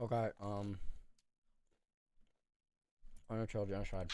Okay, unnatural genocide.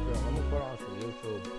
Let me put on some YouTube.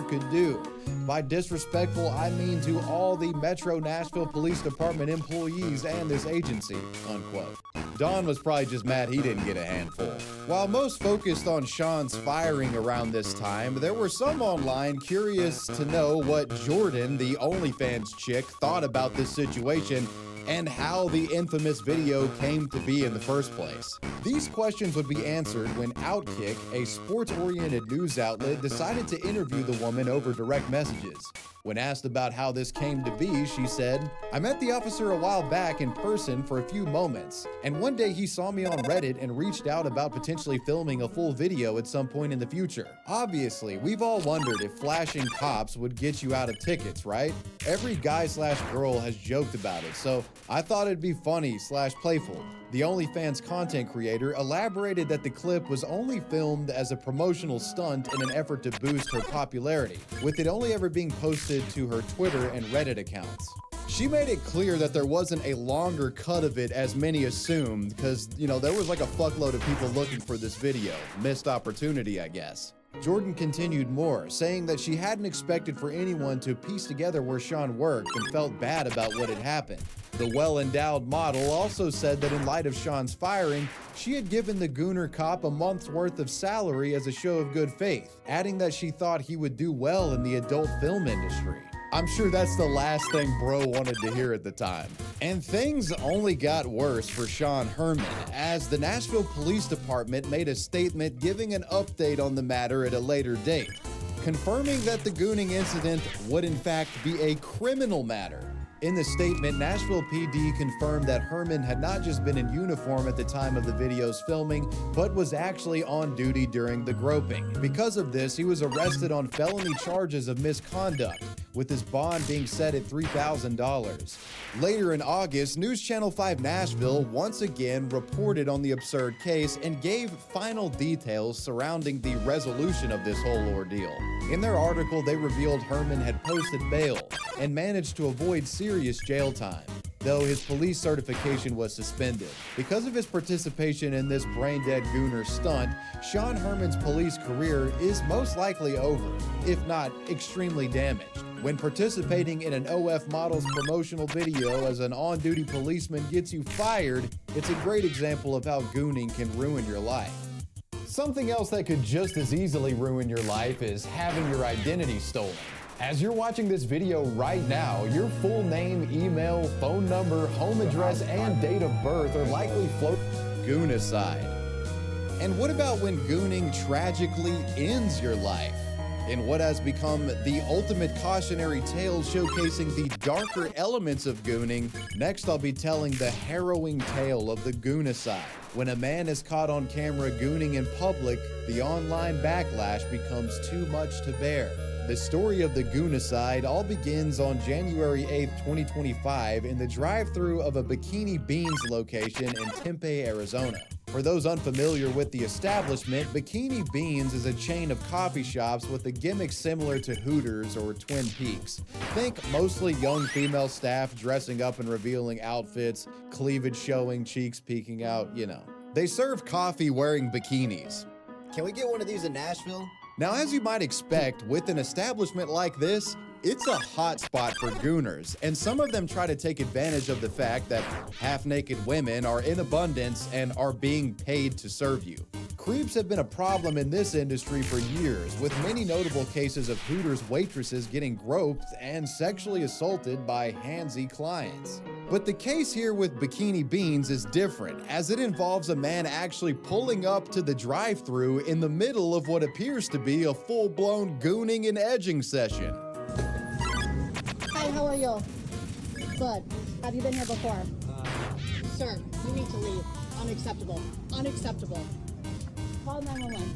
Could do. By disrespectful, I mean to all the Metro Nashville Police Department employees and this agency, unquote. Don was probably just mad he didn't get a handful. While most focused on Sean's firing around this time, there were some online curious to know what Jordan, the OnlyFans chick, thought about this situation and how the infamous video came to be in the first place. These questions would be answered when Outkick, a sports-oriented news outlet, decided to interview the woman over direct messages. When asked about how this came to be, she said, "I met the officer a while back in person for a few moments, and one day he saw me on Reddit and reached out about potentially filming a full video at some point in the future. Obviously, we've all wondered if flashing cops would get you out of tickets, right? Every guy/girl has joked about it, so I thought it'd be funny/playful." The OnlyFans content creator elaborated that the clip was only filmed as a promotional stunt in an effort to boost her popularity, with it only ever being posted to her Twitter and Reddit accounts. She made it clear that there wasn't a longer cut of it as many assumed, because, there was like a fuckload of people looking for this video. Missed opportunity, I guess. Jordan continued more, saying that she hadn't expected for anyone to piece together where Sean worked and felt bad about what had happened. The well-endowed model also said that in light of Sean's firing, she had given the Gooner cop a month's worth of salary as a show of good faith, adding that she thought he would do well in the adult film industry. I'm sure that's the last thing bro wanted to hear at the time. And things only got worse for Sean Herman, as the Nashville Police Department made a statement giving an update on the matter at a later date, confirming that the gooning incident would in fact be a criminal matter. In the statement, Nashville PD confirmed that Herman had not just been in uniform at the time of the video's filming, but was actually on duty during the groping. Because of this, he was arrested on felony charges of misconduct, with his bond being set at $3,000. Later in August, News Channel 5 Nashville once again reported on the absurd case and gave final details surrounding the resolution of this whole ordeal. In their article, they revealed Herman had posted bail and managed to avoid serious jail time, though his police certification was suspended. Because of his participation in this brain-dead gooner stunt, Sean Herman's police career is most likely over, if not extremely damaged. When participating in an OF Models promotional video as an on-duty policeman gets you fired, it's a great example of how gooning can ruin your life. Something else that could just as easily ruin your life is having your identity stolen. As you're watching this video right now, your full name, email, phone number, home address, and date of birth are likely Goonicide. And what about when gooning tragically ends your life? In what has become the ultimate cautionary tale showcasing the darker elements of gooning, next I'll be telling the harrowing tale of the goonicide. When a man is caught on camera gooning in public, the online backlash becomes too much to bear. The story of the Goonicide all begins on January 8, 2025 in the drive-thru of a Bikini Beans location in Tempe, Arizona. For those unfamiliar with the establishment, Bikini Beans is a chain of coffee shops with a gimmick similar to Hooters or Twin Peaks. Think mostly young female staff dressing up in revealing outfits, cleavage showing, cheeks peeking out, you know. They serve coffee wearing bikinis. Can we get one of these in Nashville? Now, as you might expect, with an establishment like this, it's a hot spot for gooners, and some of them try to take advantage of the fact that half-naked women are in abundance and are being paid to serve you. Creeps have been a problem in this industry for years, with many notable cases of Hooters waitresses getting groped and sexually assaulted by handsy clients. But the case here with Bikini Beans is different, as it involves a man actually pulling up to the drive-thru in the middle of what appears to be a full-blown gooning and edging session. Hi, how are you? Good. Have you been here before? Sir, you need to leave. Unacceptable. Unacceptable. Call 911.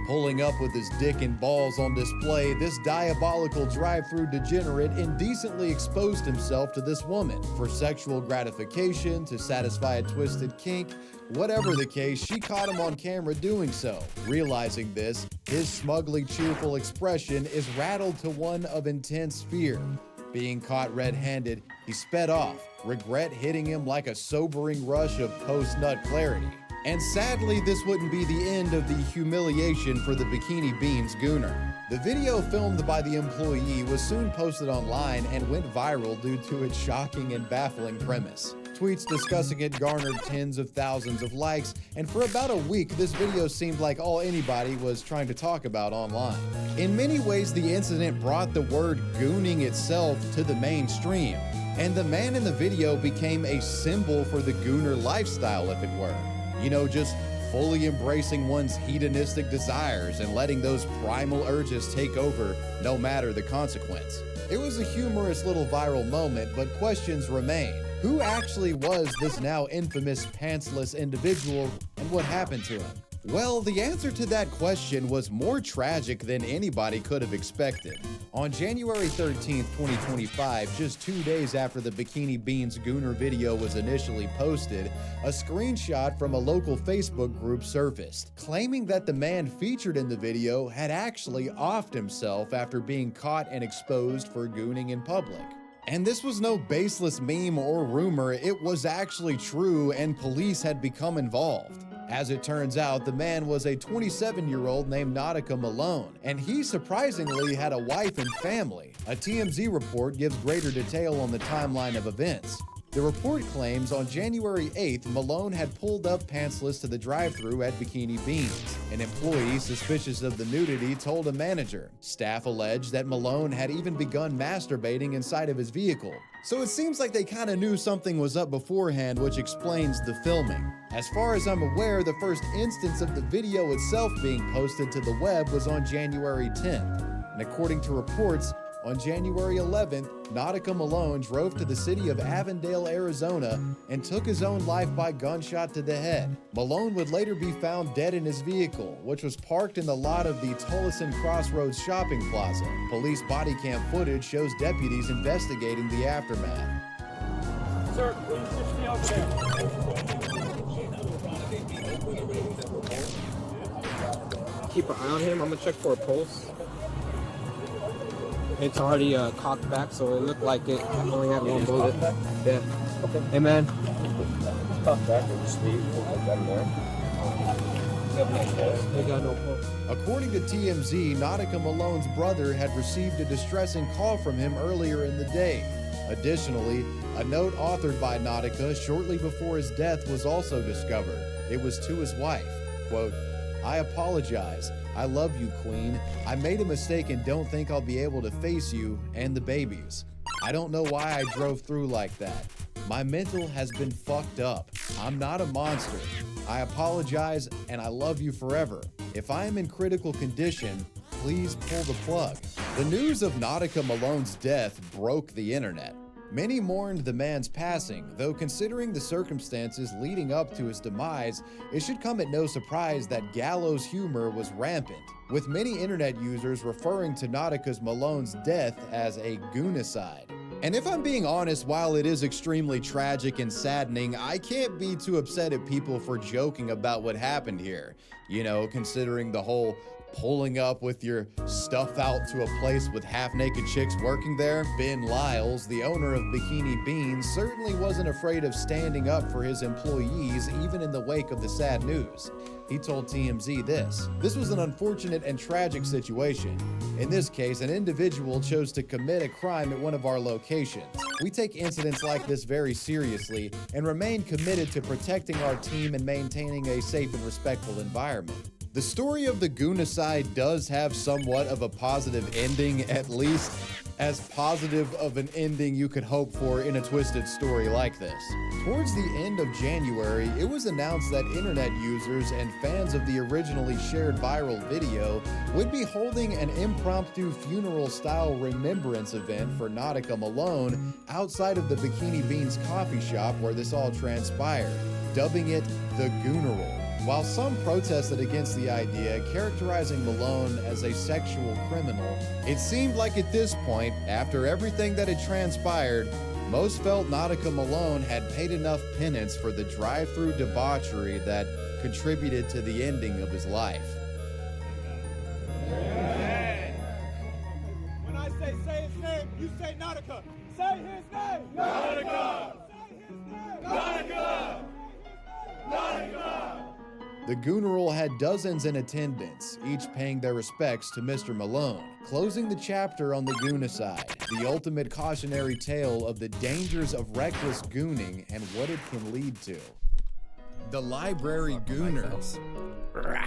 Pulling up with his dick and balls on display, this diabolical drive-thru degenerate indecently exposed himself to this woman for sexual gratification, to satisfy a twisted kink. Whatever the case, she caught him on camera doing so. Realizing this, his smugly cheerful expression is rattled to one of intense fear. Being caught red-handed, he sped off, regret hitting him like a sobering rush of post-nut clarity. And sadly, this wouldn't be the end of the humiliation for the Bikini Beans gooner. The video filmed by the employee was soon posted online and went viral due to its shocking and baffling premise. Tweets discussing it garnered tens of thousands of likes, and for about a week, this video seemed like all anybody was trying to talk about online. In many ways, the incident brought the word gooning itself to the mainstream, and the man in the video became a symbol for the gooner lifestyle, if it were. You know, just fully embracing one's hedonistic desires and letting those primal urges take over no matter the consequence. It was a humorous little viral moment, but questions remain. Who actually was this now infamous pantsless individual, and what happened to him? Well, the answer to that question was more tragic than anybody could have expected. On January 13th, 2025, just 2 days after the Bikini Beans gooner video was initially posted, a screenshot from a local Facebook group surfaced, claiming that the man featured in the video had actually offed himself after being caught and exposed for gooning in public. And this was no baseless meme or rumor, it was actually true, and police had become involved. As it turns out, the man was a 27-year-old named Nautica Malone, and he surprisingly had a wife and family. A TMZ report gives greater detail on the timeline of events. The report claims on January 8th, Malone had pulled up pantsless to the drive-thru at Bikini Beans. An employee suspicious of the nudity told a manager. Staff alleged that Malone had even begun masturbating inside of his vehicle. So it seems like they kind of knew something was up beforehand, which explains the filming. As far as I'm aware, the first instance of the video itself being posted to the web was on January 10th. And according to reports, on January 11th, Nautica Malone drove to the city of Avondale, Arizona, and took his own life by gunshot to the head. Malone would later be found dead in his vehicle, which was parked in the lot of the Tullison Crossroads Shopping Plaza. Police body cam footage shows deputies investigating the aftermath. Sir, please switch me over there. Keep an eye on him. I'm gonna check for a pulse. It's already cocked back, so it looked like it only had one bullet. Yeah. Okay. Hey, man. Cock back and just leave. We'll put that in there. They got no pulse. According to TMZ, Nautica Malone's brother had received a distressing call from him earlier in the day. Additionally, a note authored by Nautica shortly before his death was also discovered. It was to his wife. Quote, "I apologize. I love you, Queen. I made a mistake and don't think I'll be able to face you and the babies. I don't know why I drove through like that. My mental has been fucked up. I'm not a monster. I apologize and I love you forever. If I am in critical condition, please pull the plug." The news of Nautica Malone's death broke the internet. Many mourned the man's passing, though considering the circumstances leading up to his demise, it should come at no surprise that gallows humor was rampant, with many internet users referring to Nautica Malone's death as a goonicide. And if I'm being honest, while it is extremely tragic and saddening, I can't be too upset at people for joking about what happened here. You know, considering the whole pulling up with your stuff out to a place with half-naked chicks working there. Ben Lyles, the owner of Bikini Beans, certainly wasn't afraid of standing up for his employees even in the wake of the sad news. He told TMZ this: "This was an unfortunate and tragic situation. In this case, an individual chose to commit a crime at one of our locations. We take incidents like this very seriously and remain committed to protecting our team and maintaining a safe and respectful environment." The story of the goonicide does have somewhat of a positive ending, at least as positive of an ending you could hope for in a twisted story like this. Towards the end of January, it was announced that internet users and fans of the originally shared viral video would be holding an impromptu funeral-style remembrance event for Nautica Malone outside of the Bikini Beans coffee shop where this all transpired, dubbing it the Gooneral. While some protested against the idea, characterizing Malone as a sexual criminal, it seemed like at this point, after everything that had transpired, most felt Nautica Malone had paid enough penance for the drive-through debauchery that contributed to the ending of his life. When I say his name, you say Nautica. Say his name! Nautica! Say his name! Nautica! Nautica! The Gooneral had dozens in attendance, each paying their respects to Mr. Malone, closing the chapter on the goonicide, the ultimate cautionary tale of the dangers of reckless gooning and what it can lead to. The library gooners.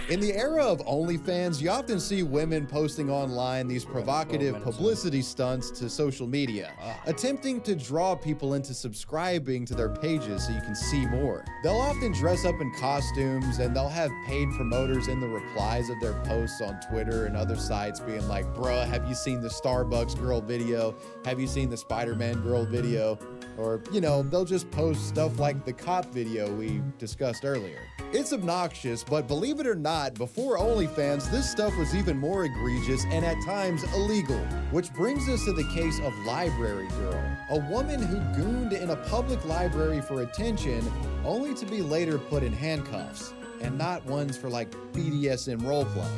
In the era of OnlyFans, you often see women posting online these provocative publicity stunts to social media, attempting to draw people into subscribing to their pages so you can see more. They'll often dress up in costumes and they'll have paid promoters in the replies of their posts on Twitter and other sites being like, "Bruh, have you seen the Starbucks girl video? Have you seen the Spider-Man girl video?" Or, you know, they'll just post stuff like the cop video we discussed earlier. It's obnoxious, but believe it or not, before OnlyFans, this stuff was even more egregious and at times illegal. Which brings us to the case of Library Girl, a woman who gooned in a public library for attention, only to be later put in handcuffs, and not ones for like BDSM roleplay.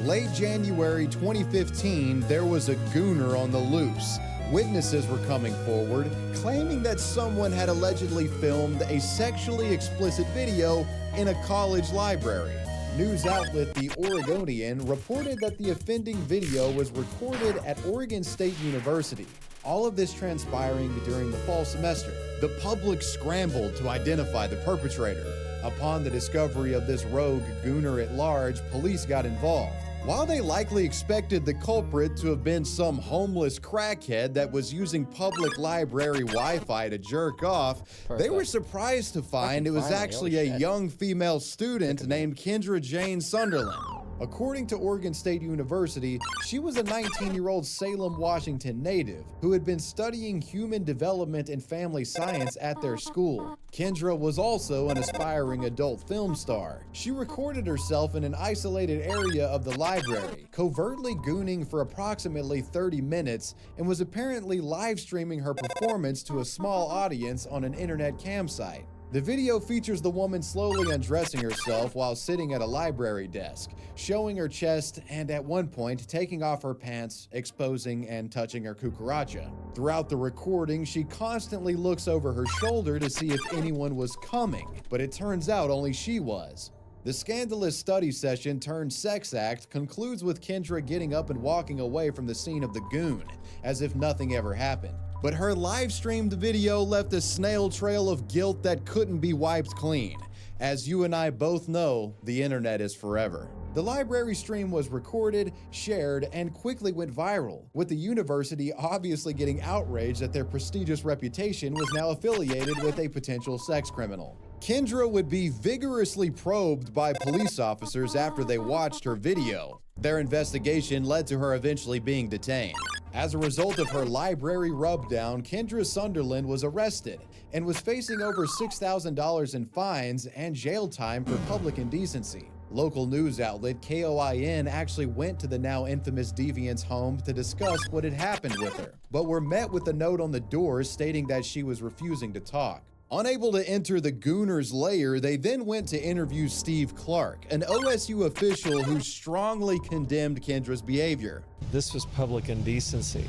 Late January 2015, there was a gooner on the loose. Witnesses were coming forward, claiming that someone had allegedly filmed a sexually explicit video in a college library. News outlet The Oregonian reported that the offending video was recorded at Oregon State University. All of this transpiring during the fall semester. The public scrambled to identify the perpetrator. Upon the discovery of this rogue gooner at large, police got involved. While they likely expected the culprit to have been some homeless crackhead that was using public library Wi-Fi to jerk off, they were surprised to find it was actually a young female student named Kendra Jane Sunderland. According to Oregon State University, she was a 19-year-old Salem, Washington native who had been studying human development and family science at their school. Kendra was also an aspiring adult film star. She recorded herself in an isolated area of the library, covertly gooning for approximately 30 minutes, and was apparently live streaming her performance to a small audience on an internet campsite. The video features the woman slowly undressing herself while sitting at a library desk, showing her chest and at one point taking off her pants, exposing and touching her cucaracha. Throughout the recording, she constantly looks over her shoulder to see if anyone was coming, but it turns out only she was. The scandalous study session turned sex act concludes with Kendra getting up and walking away from the scene of the goon, as if nothing ever happened. But her live-streamed video left a snail trail of guilt that couldn't be wiped clean. As you and I both know, the internet is forever. The library stream was recorded, shared, and quickly went viral, with the university obviously getting outraged that their prestigious reputation was now affiliated with a potential sex criminal. Kendra would be vigorously probed by police officers after they watched her video. Their investigation led to her eventually being detained. As a result of her library rubdown, Kendra Sunderland was arrested and was facing over $6,000 in fines and jail time for public indecency. Local news outlet KOIN actually went to the now infamous deviant's home to discuss what had happened with her, but were met with a note on the door stating that she was refusing to talk. Unable to enter the Gooner's lair, they then went to interview Steve Clark, an OSU official who strongly condemned Kendra's behavior. This was public indecency.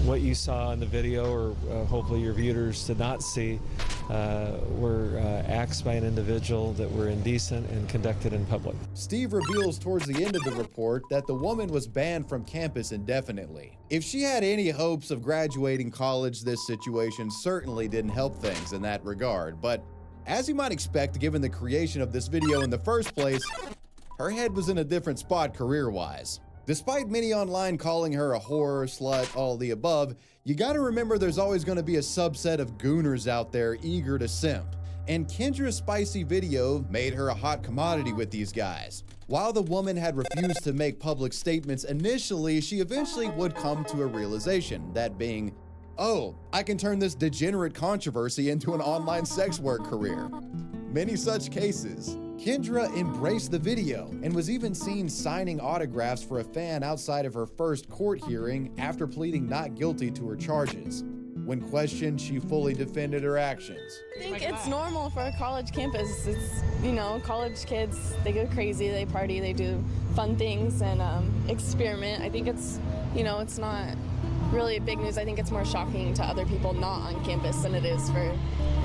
What you saw in the video, or hopefully your viewers did not see, were acts by an individual that were indecent and conducted in public. Steve reveals towards the end of the report that the woman was banned from campus indefinitely. If she had any hopes of graduating college, this situation certainly didn't help things in that regard. But as you might expect, given the creation of this video in the first place, her head was in a different spot career-wise. Despite many online calling her a whore, slut, all the above, you gotta remember there's always gonna be a subset of gooners out there eager to simp. And Kendra's spicy video made her a hot commodity with these guys. While the woman had refused to make public statements initially, she eventually would come to a realization, that being, oh, I can turn this degenerate controversy into an online sex work career. Many such cases. Kendra embraced the video and was even seen signing autographs for a fan outside of her first court hearing after pleading not guilty to her charges. When questioned, she fully defended her actions. I think it's normal for a college campus. It's, you know, college kids, they go crazy, they party, they do fun things and experiment. I think it's, you know, it's not really big news. I think it's more shocking to other people not on campus than it is for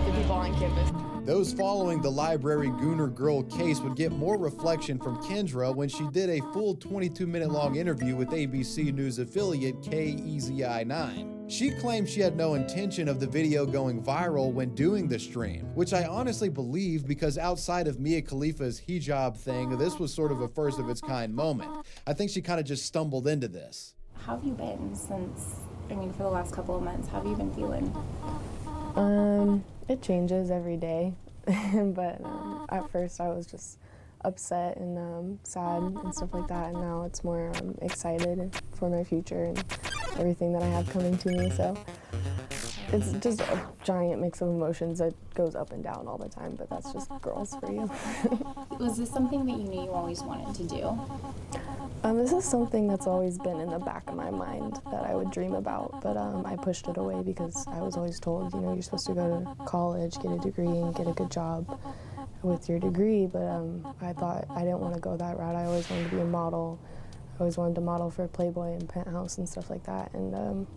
the people on campus. Those following the library Gooner Girl case would get more reflection from Kendra when she did a full 22-minute long interview with ABC News affiliate KEZI9. She claimed she had no intention of the video going viral when doing the stream, which I honestly believe because outside of Mia Khalifa's hijab thing, this was sort of a first of its kind moment. I think she kind of just stumbled into this. How have you been since, for the last couple of months? How have you been feeling? It changes every day, but at first I was just upset and sad and stuff like that, and now it's more excited for my future and everything that I have coming to me, so it's just a giant mix of emotions that goes up and down all the time, but that's just girls for you. Was this something that you knew you always wanted to do? This is something that's always been in the back of my mind that I would dream about, but I pushed it away because I was always told, you know, you're supposed to go to college, get a degree, and get a good job with your degree, but I thought I didn't want to go that route. I always wanted to be a model. I always wanted to model for Playboy and Penthouse and stuff like that, and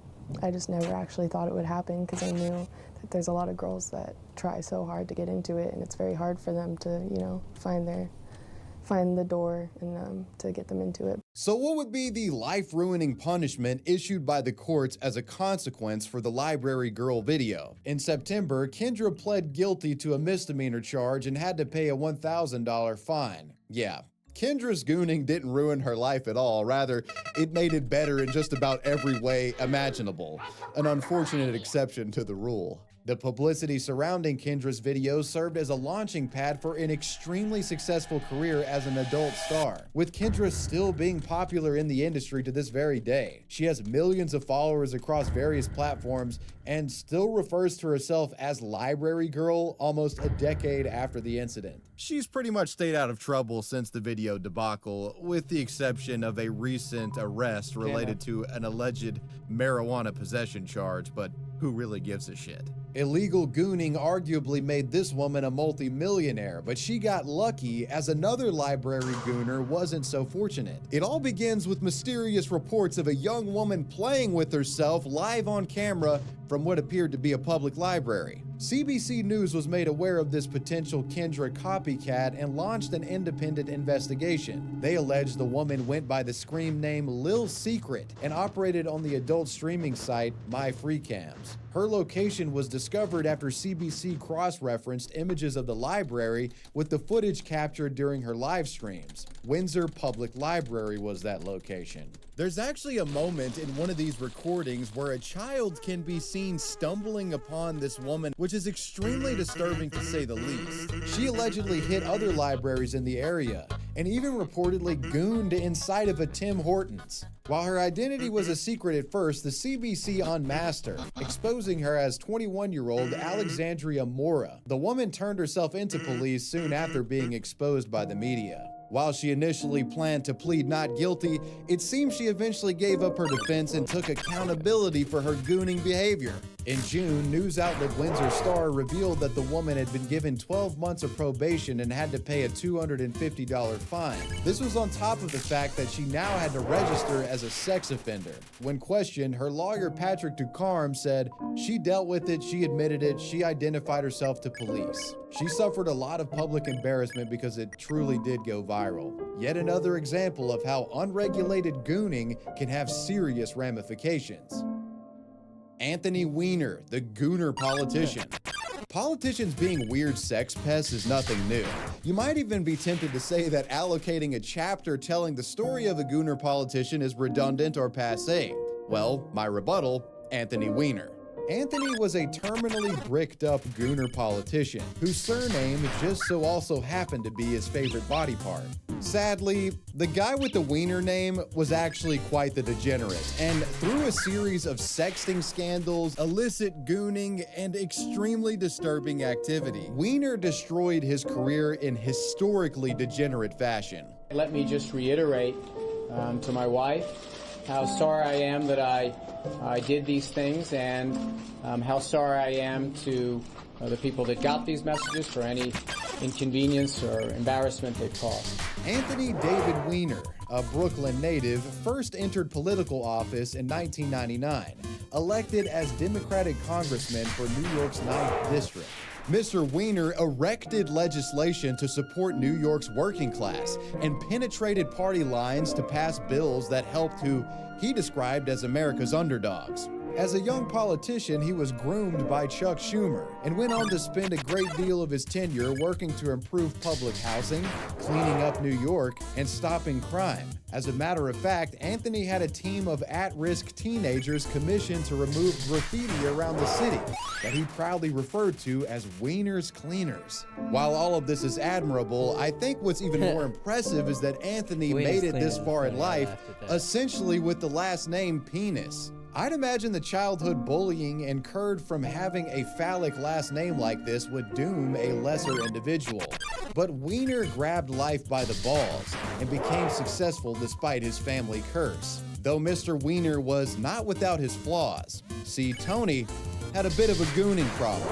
I just never actually thought it would happen because I knew that there's a lot of girls that try so hard to get into it, and it's very hard for them to, you know, find the door and to get them into it. So what would be the life-ruining punishment issued by the courts as a consequence for the library girl video? In September, Kendra pled guilty to a misdemeanor charge and had to pay a $1,000 fine. Yeah. Kendra's gooning didn't ruin her life at all. Rather, it made it better in just about every way imaginable. An unfortunate exception to the rule. The publicity surrounding Kendra's video served as a launching pad for an extremely successful career as an adult star, with Kendra still being popular in the industry to this very day. She has millions of followers across various platforms and still refers to herself as Library Girl almost a decade after the incident. She's pretty much stayed out of trouble since the video debacle, with the exception of a recent arrest related to an alleged marijuana possession charge, but who really gives a shit? Illegal gooning arguably made this woman a multi-millionaire, but she got lucky as another library gooner wasn't so fortunate. It all begins with mysterious reports of a young woman playing with herself live on camera from what appeared to be a public library. CBC News was made aware of this potential Kendra copycat and launched an independent investigation. They alleged the woman went by the scream name Lil Secret and operated on the adult streaming site MyFreeCams. Her location was discovered after CBC cross-referenced images of the library with the footage captured during her live streams. Windsor Public Library was that location. There's actually a moment in one of these recordings where a child can be seen stumbling upon this woman, which is extremely disturbing to say the least. She allegedly hit other libraries in the area and even reportedly gooned inside of a Tim Hortons. While her identity was a secret at first, the CBC unmasked her, exposing her as 21-year-old Alexandria Mora. The woman turned herself into police soon after being exposed by the media. While she initially planned to plead not guilty, it seems she eventually gave up her defense and took accountability for her gooning behavior. In June, news outlet Windsor Star revealed that the woman had been given 12 months of probation and had to pay a $250 fine. This was on top of the fact that she now had to register as a sex offender. When questioned, her lawyer Patrick Ducarme said she dealt with it, she admitted it, she identified herself to police. She suffered a lot of public embarrassment because it truly did go viral. Yet another example of how unregulated gooning can have serious ramifications. Anthony Weiner, the gooner politician. Politicians being weird sex pests is nothing new. You might even be tempted to say that allocating a chapter telling the story of a gooner politician is redundant or passé. Well, my rebuttal, Anthony Weiner. Anthony was a terminally bricked up gooner politician whose surname just so also happened to be his favorite body part. Sadly, the guy with the Wiener name was actually quite the degenerate, and through a series of sexting scandals, illicit gooning, and extremely disturbing activity, Wiener destroyed his career in historically degenerate fashion. Let me just reiterate to my wife how sorry I am that I did these things, and how sorry I am to the people that got these messages for any inconvenience or embarrassment they caused. Anthony David Weiner, a Brooklyn native, first entered political office in 1999, elected as Democratic congressman for New York's 9th district. Mr. Weiner erected legislation to support New York's working class and penetrated party lines to pass bills that helped who he described as America's underdogs. As a young politician, he was groomed by Chuck Schumer and went on to spend a great deal of his tenure working to improve public housing, cleaning up New York, and stopping crime. As a matter of fact, Anthony had a team of at-risk teenagers commissioned to remove graffiti around the city that he proudly referred to as Wiener's Cleaners. While all of this is admirable, I think what's even more impressive is that Anthony made it this far in life, essentially with the last name Penis. I'd imagine the childhood bullying incurred from having a phallic last name like this would doom a lesser individual. But Weiner grabbed life by the balls and became successful despite his family curse. Though Mr. Weiner was not without his flaws. See, Tony had a bit of a gooning problem.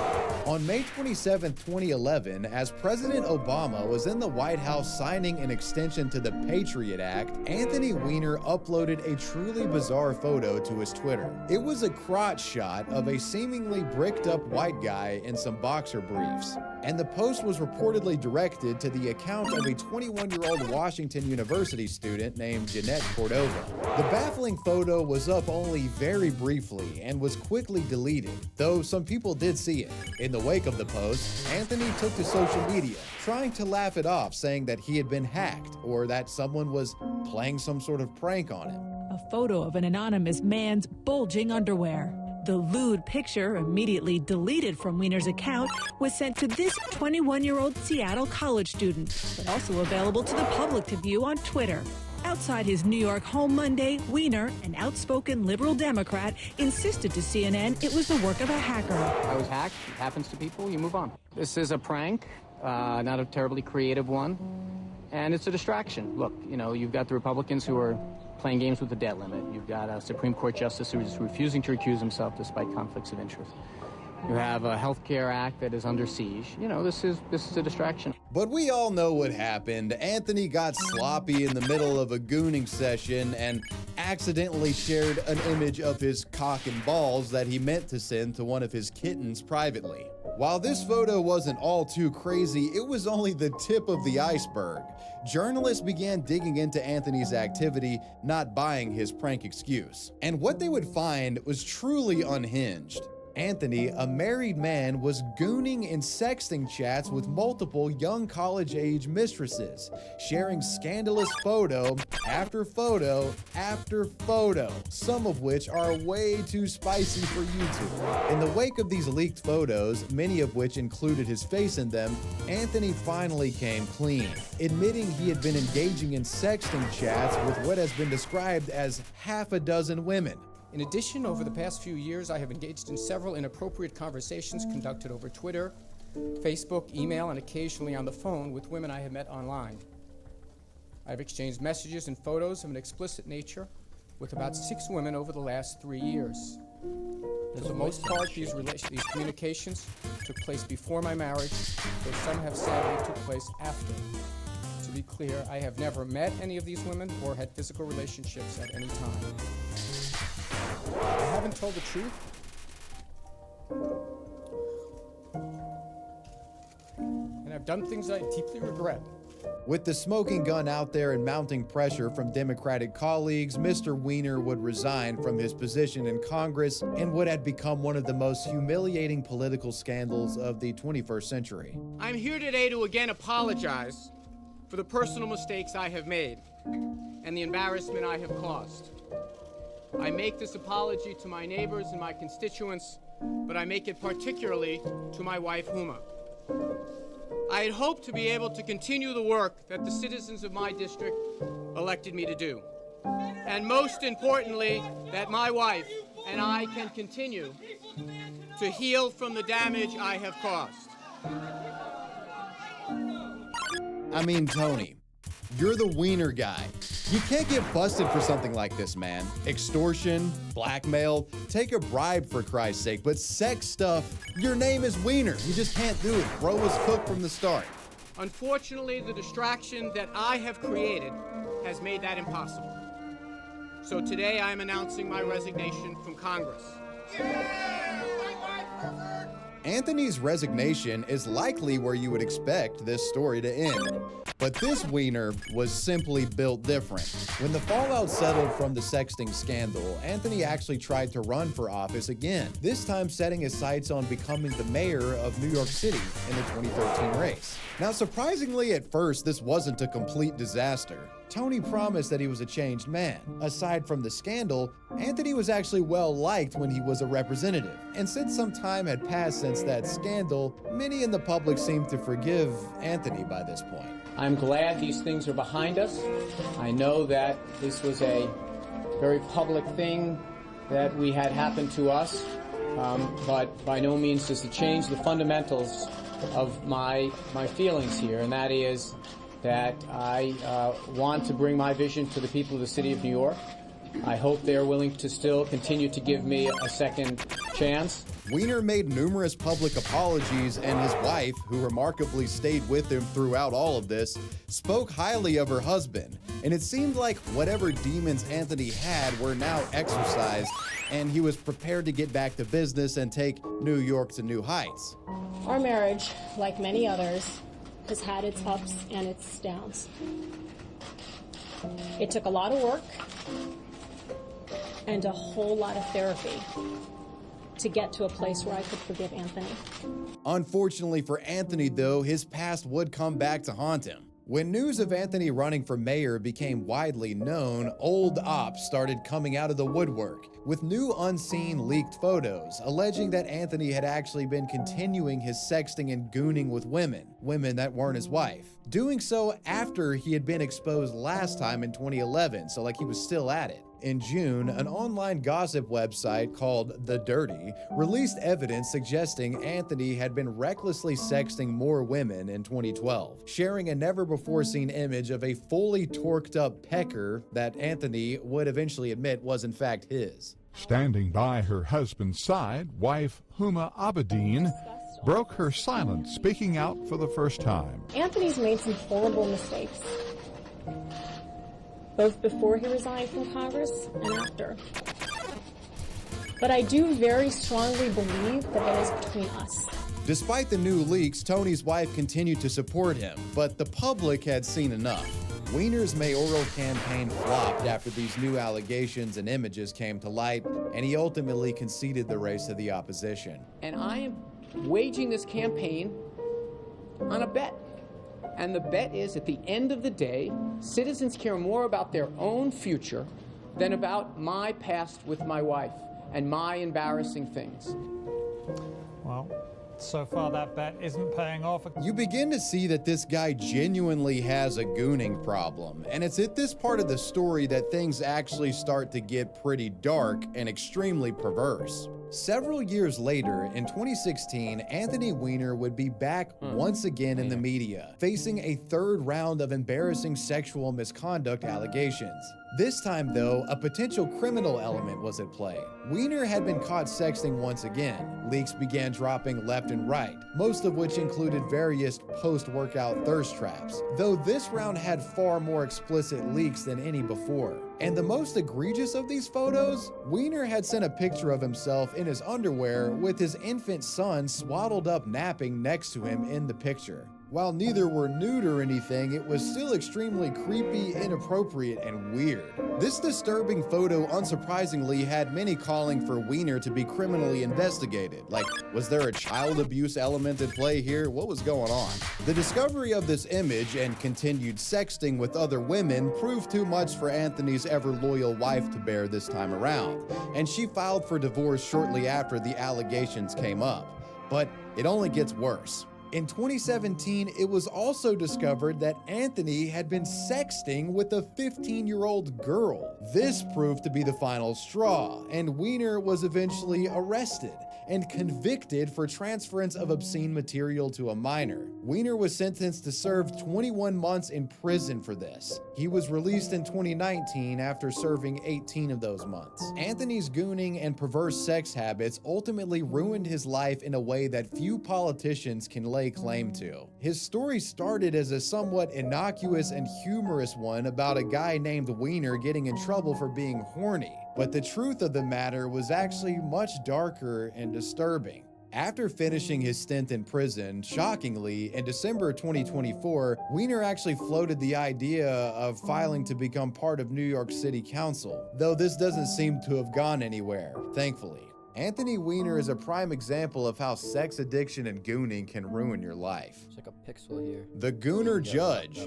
On May 27, 2011, as President Obama was in the White House signing an extension to the Patriot Act, Anthony Weiner uploaded a truly bizarre photo to his Twitter. It was a crotch shot of a seemingly bricked up white guy in some boxer briefs, and the post was reportedly directed to the account of a 21-year-old Washington University student named Jeanette Cordova. The baffling photo was up only very briefly and was quickly deleted, though some people did see it. In the wake of the post, Anthony took to social media, trying to laugh it off, saying that he had been hacked or that someone was playing some sort of prank on him. A photo of an anonymous man's bulging underwear. The lewd picture, immediately deleted from Weiner's account, was sent to this 21-year-old Seattle college student, but also available to the public to view on Twitter. Outside his New York home Monday, Weiner, an outspoken liberal Democrat, insisted to CNN it was the work of a hacker. I was hacked. It happens to people. You move on. This is a prank, not a terribly creative one, and it's a distraction. Look, you know, you've got the Republicans who are playing games with the debt limit. You've got a Supreme Court justice who is refusing to recuse himself despite conflicts of interest. You have a health care act that is under siege. You know, this is a distraction. But we all know what happened. Anthony got sloppy in the middle of a gooning session and accidentally shared an image of his cock and balls that he meant to send to one of his kittens privately. While this photo wasn't all too crazy, it was only the tip of the iceberg. Journalists began digging into Anthony's activity, not buying his prank excuse. And what they would find was truly unhinged. Anthony, a married man, was gooning and sexting chats with multiple young college-age mistresses, sharing scandalous photo after photo after photo, some of which are way too spicy for YouTube. In the wake of these leaked photos, many of which included his face in them, Anthony finally came clean, admitting he had been engaging in sexting chats with what has been described as half a dozen women. In addition, over the past few years, I have engaged in several inappropriate conversations conducted over Twitter, Facebook, email, and occasionally on the phone with women I have met online. I have exchanged messages and photos of an explicit nature with about 6 women over the last 3 years. For the most part, these communications took place before my marriage, though some have said they took place after. To be clear, I have never met any of these women or had physical relationships at any time. I haven't told the truth, and I've done things I deeply regret. With the smoking gun out there and mounting pressure from Democratic colleagues, Mr. Weiner would resign from his position in Congress in what had become one of the most humiliating political scandals of the 21st century. I'm here today to again apologize for the personal mistakes I have made and the embarrassment I have caused. I make this apology to my neighbors and my constituents, but I make it particularly to my wife, Huma. I had hoped to be able to continue the work that the citizens of my district elected me to do. And most importantly, that my wife and I can continue to heal from the damage I have caused. I mean, Tony, you're the Weiner guy. You can't get busted for something like this, man. Extortion, blackmail, take a bribe for Christ's sake, but sex stuff, your name is Weiner. You just can't do it. Bro was cooked from the start. Unfortunately, the distraction that I have created has made that impossible. So today I am announcing my resignation from Congress. Anthony's resignation is likely where you would expect this story to end. But this Weiner was simply built different. When the fallout settled from the sexting scandal, Anthony actually tried to run for office again, this time setting his sights on becoming the mayor of New York City in the 2013 race. Now, surprisingly, at first, this wasn't a complete disaster. Tony promised that he was a changed man. Aside from the scandal, Anthony was actually well liked when he was a representative. And since some time had passed since that scandal, many in the public seemed to forgive Anthony by this point. I'm glad these things are behind us. I know that this was a very public thing that we had happen to us, but by no means does it change the fundamentals of my feelings here, and that is that I want to bring my vision to the people of the city of New York. I hope they are willing to still continue to give me a second chance. Weiner made numerous public apologies, and his wife, who remarkably stayed with him throughout all of this, spoke highly of her husband. And it seemed like whatever demons Anthony had were now exorcised, and he was prepared to get back to business and take New York to new heights. Our marriage, like many others, has had its ups and its downs. It took a lot of work and a whole lot of therapy to get to a place where I could forgive Anthony. Unfortunately for Anthony, though, his past would come back to haunt him. When news of Anthony running for mayor became widely known, old ops started coming out of the woodwork with new unseen leaked photos alleging that Anthony had actually been continuing his sexting and gooning with women that weren't his wife. Doing so after he had been exposed last time in 2011, so like he was still at it. In June, an online gossip website called The Dirty released evidence suggesting Anthony had been recklessly sexting more women in 2012, sharing a never-before-seen image of a fully torqued-up pecker that Anthony would eventually admit was in fact his. Standing by her husband's side, wife Huma Abedin broke her silence, speaking out for the first time. Anthony's made some horrible mistakes, both before he resigned from Congress and after. But I do very strongly believe that it is between us. Despite the new leaks, Tony's wife continued to support him, but the public had seen enough. Weiner's mayoral campaign flopped after these new allegations and images came to light, and he ultimately conceded the race to the opposition. And I am waging this campaign on a bet. And the bet is, at the end of the day, citizens care more about their own future than about my past with my wife and my embarrassing things. Well, so far that bet isn't paying off. You begin to see that this guy genuinely has a gooning problem, and it's at this part of the story that things actually start to get pretty dark and extremely perverse. Several years later, in 2016, Anthony Weiner would be back once again in the media, facing a third round of embarrassing sexual misconduct allegations. This time, though, a potential criminal element was at play. Weiner had been caught sexting once again. Leaks began dropping left and right, most of which included various post-workout thirst traps, though this round had far more explicit leaks than any before. And the most egregious of these photos, Weiner had sent a picture of himself in his underwear with his infant son swaddled up napping next to him in the picture. While neither were nude or anything, it was still extremely creepy, inappropriate, and weird. This disturbing photo unsurprisingly had many calling for Weiner to be criminally investigated. Like, was there a child abuse element at play here? What was going on? The discovery of this image and continued sexting with other women proved too much for Anthony's ever-loyal wife to bear this time around, and she filed for divorce shortly after the allegations came up. But it only gets worse. In 2017, it was also discovered that Anthony had been sexting with a 15-year-old girl. This proved to be the final straw, and Weiner was eventually arrested and convicted for transference of obscene material to a minor. Weiner was sentenced to serve 21 months in prison for this. He was released in 2019 after serving 18 of those months. Anthony's gooning and perverse sex habits ultimately ruined his life in a way that few politicians can lay claim to. His story started as a somewhat innocuous and humorous one about a guy named Weiner getting in trouble for being horny. But the truth of the matter was actually much darker and disturbing. After finishing his stint in prison, shockingly, in December 2024, Weiner actually floated the idea of filing to become part of New York City Council, though this doesn't seem to have gone anywhere, thankfully. Anthony Weiner is a prime example of how sex addiction and gooning can ruin your life. It's like a pixel here. The Gooner Judge.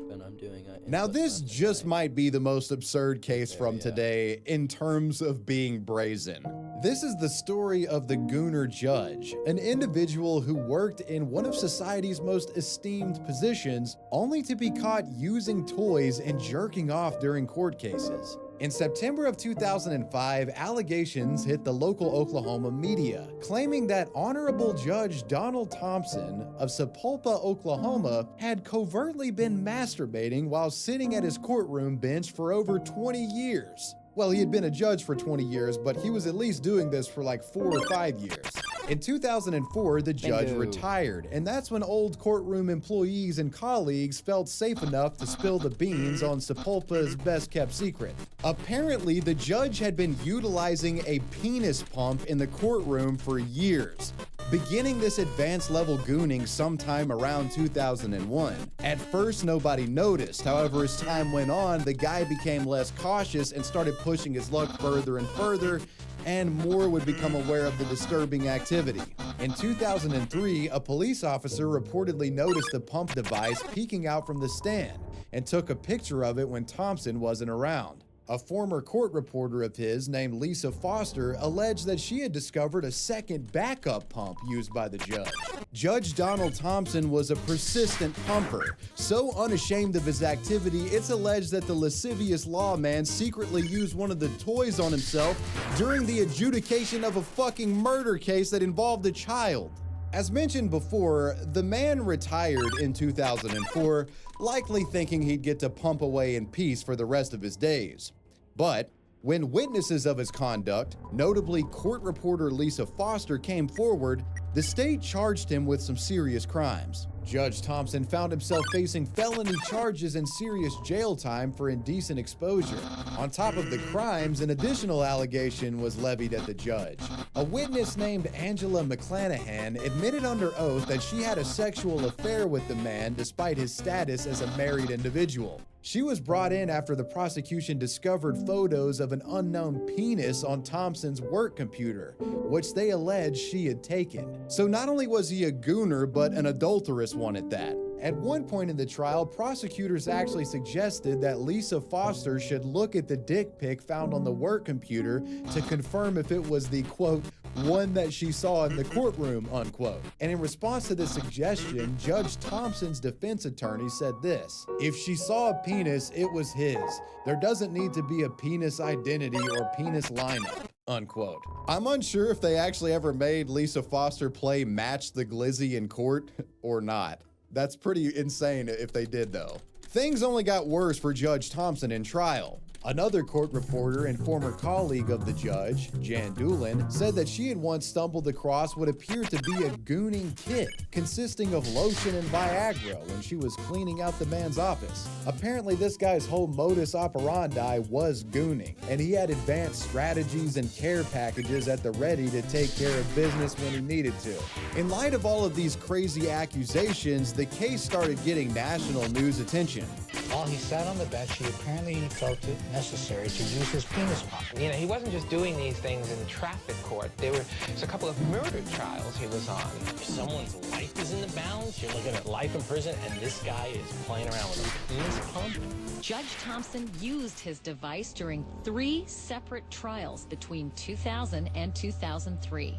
Now this just might be the most absurd case from today in terms of being brazen. This is the story of the Gooner Judge, an individual who worked in one of society's most esteemed positions, only to be caught using toys and jerking off during court cases. In September of 2005, allegations hit the local Oklahoma media, claiming that Honorable Judge Donald Thompson of Sapulpa, Oklahoma, had covertly been masturbating while sitting at his courtroom bench for over 20 years. Well, he had been a judge for 20 years, but he was at least doing this for like 4 or 5 years. In 2004, the judge retired, and that's when old courtroom employees and colleagues felt safe enough to spill the beans on Sapulpa's best-kept secret. Apparently, the judge had been utilizing a penis pump in the courtroom for years, beginning this advanced level gooning sometime around 2001. At first, nobody noticed. However, as time went on, the guy became less cautious and started pushing his luck further and further, and more would become aware of the disturbing activity. In 2003, a police officer reportedly noticed the pump device peeking out from the stand and took a picture of it when Thompson wasn't around. A former court reporter of his named Lisa Foster alleged that she had discovered a second backup pump used by the judge. Judge Donald Thompson was a persistent pumper, so unashamed of his activity, it's alleged that the lascivious lawman secretly used one of the toys on himself during the adjudication of a fucking murder case that involved a child. As mentioned before, the man retired in 2004, likely thinking he'd get to pump away in peace for the rest of his days. But when witnesses of his conduct, notably court reporter Lisa Foster, came forward, the state charged him with some serious crimes. Judge Thompson found himself facing felony charges and serious jail time for indecent exposure. On top of the crimes, an additional allegation was levied at the judge. A witness named Angela McClanahan admitted under oath that she had a sexual affair with the man despite his status as a married individual. She was brought in after the prosecution discovered photos of an unknown penis on Thompson's work computer, which they alleged she had taken. So not only was he a gooner, but an adulterous one at that. At one point in the trial, prosecutors actually suggested that Lisa Foster should look at the dick pic found on the work computer to confirm if it was the, quote, one that she saw in the courtroom, unquote. And in response to this suggestion, Judge Thompson's defense attorney said this: if she saw a penis, it was his. There doesn't need to be a penis identity or penis lineup, unquote. I'm unsure if they actually ever made Lisa Foster play Match the Glizzy in court or not. That's pretty insane if they did, though. Things only got worse for Judge Thompson in trial. Another court reporter and former colleague of the judge, Jan Doolin, said that she had once stumbled across what appeared to be a gooning kit consisting of lotion and Viagra when she was cleaning out the man's office. Apparently, this guy's whole modus operandi was gooning, and he had advanced strategies and care packages at the ready to take care of business when he needed to. In light of all of these crazy accusations, the case started getting national news attention. While he sat on the bench, he apparently felt it necessary to use his penis pump. You know, he wasn't just doing these things in traffic court. There's a couple of murder trials he was on. If someone's life is in the balance, you're looking at life in prison, and this guy is playing around with a penis pump. Judge Thompson used his device during 3 separate trials between 2000 and 2003.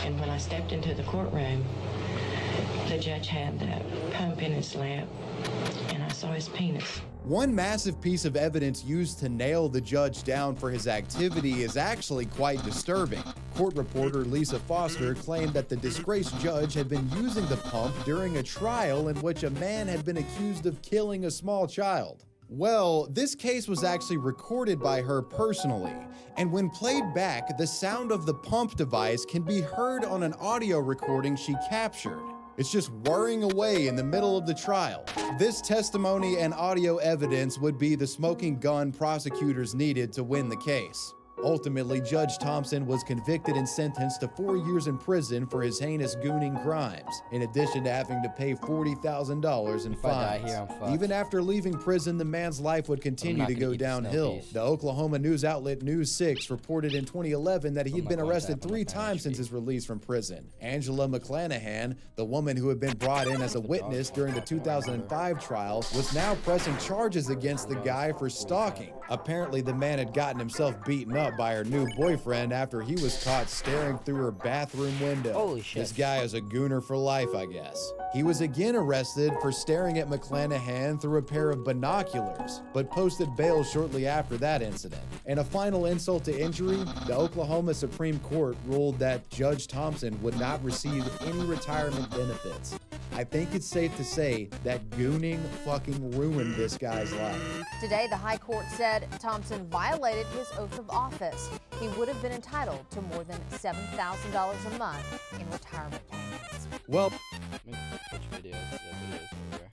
And when I stepped into the courtroom, the judge had that pump in his lap, and I saw his penis. One massive piece of evidence used to nail the judge down for his activity is actually quite disturbing. Court reporter Lisa Foster claimed that the disgraced judge had been using the pump during a trial in which a man had been accused of killing a small child. Well, this case was actually recorded by her personally, and when played back, the sound of the pump device can be heard on an audio recording she captured. It's just whirring away in the middle of the trial. This testimony and audio evidence would be the smoking gun prosecutors needed to win the case. Ultimately, Judge Thompson was convicted and sentenced to 4 years in prison for his heinous gooning crimes, in addition to having to pay $40,000 in fines. Even after leaving prison, the man's life would continue to go downhill. The Oklahoma news outlet News 6 reported in 2011 that he'd been arrested 3 times since his release from prison. Angela McClanahan, the woman who had been brought in as a witness during the 2005 trial, was now pressing charges against the guy for stalking. Apparently, the man had gotten himself beaten up by her new boyfriend after he was caught staring through her bathroom window. Holy shit. This guy is a gooner for life, I guess. He was again arrested for staring at McClanahan through a pair of binoculars, but posted bail shortly after that incident. And a final insult to injury, the Oklahoma Supreme Court ruled that Judge Thompson would not receive any retirement benefits. I think it's safe to say that gooning fucking ruined this guy's life. Today, the High Court said Thompson violated his oath of office. He would have been entitled to more than $7,000 a month in retirement payments. Well, Which videos? Videos over there.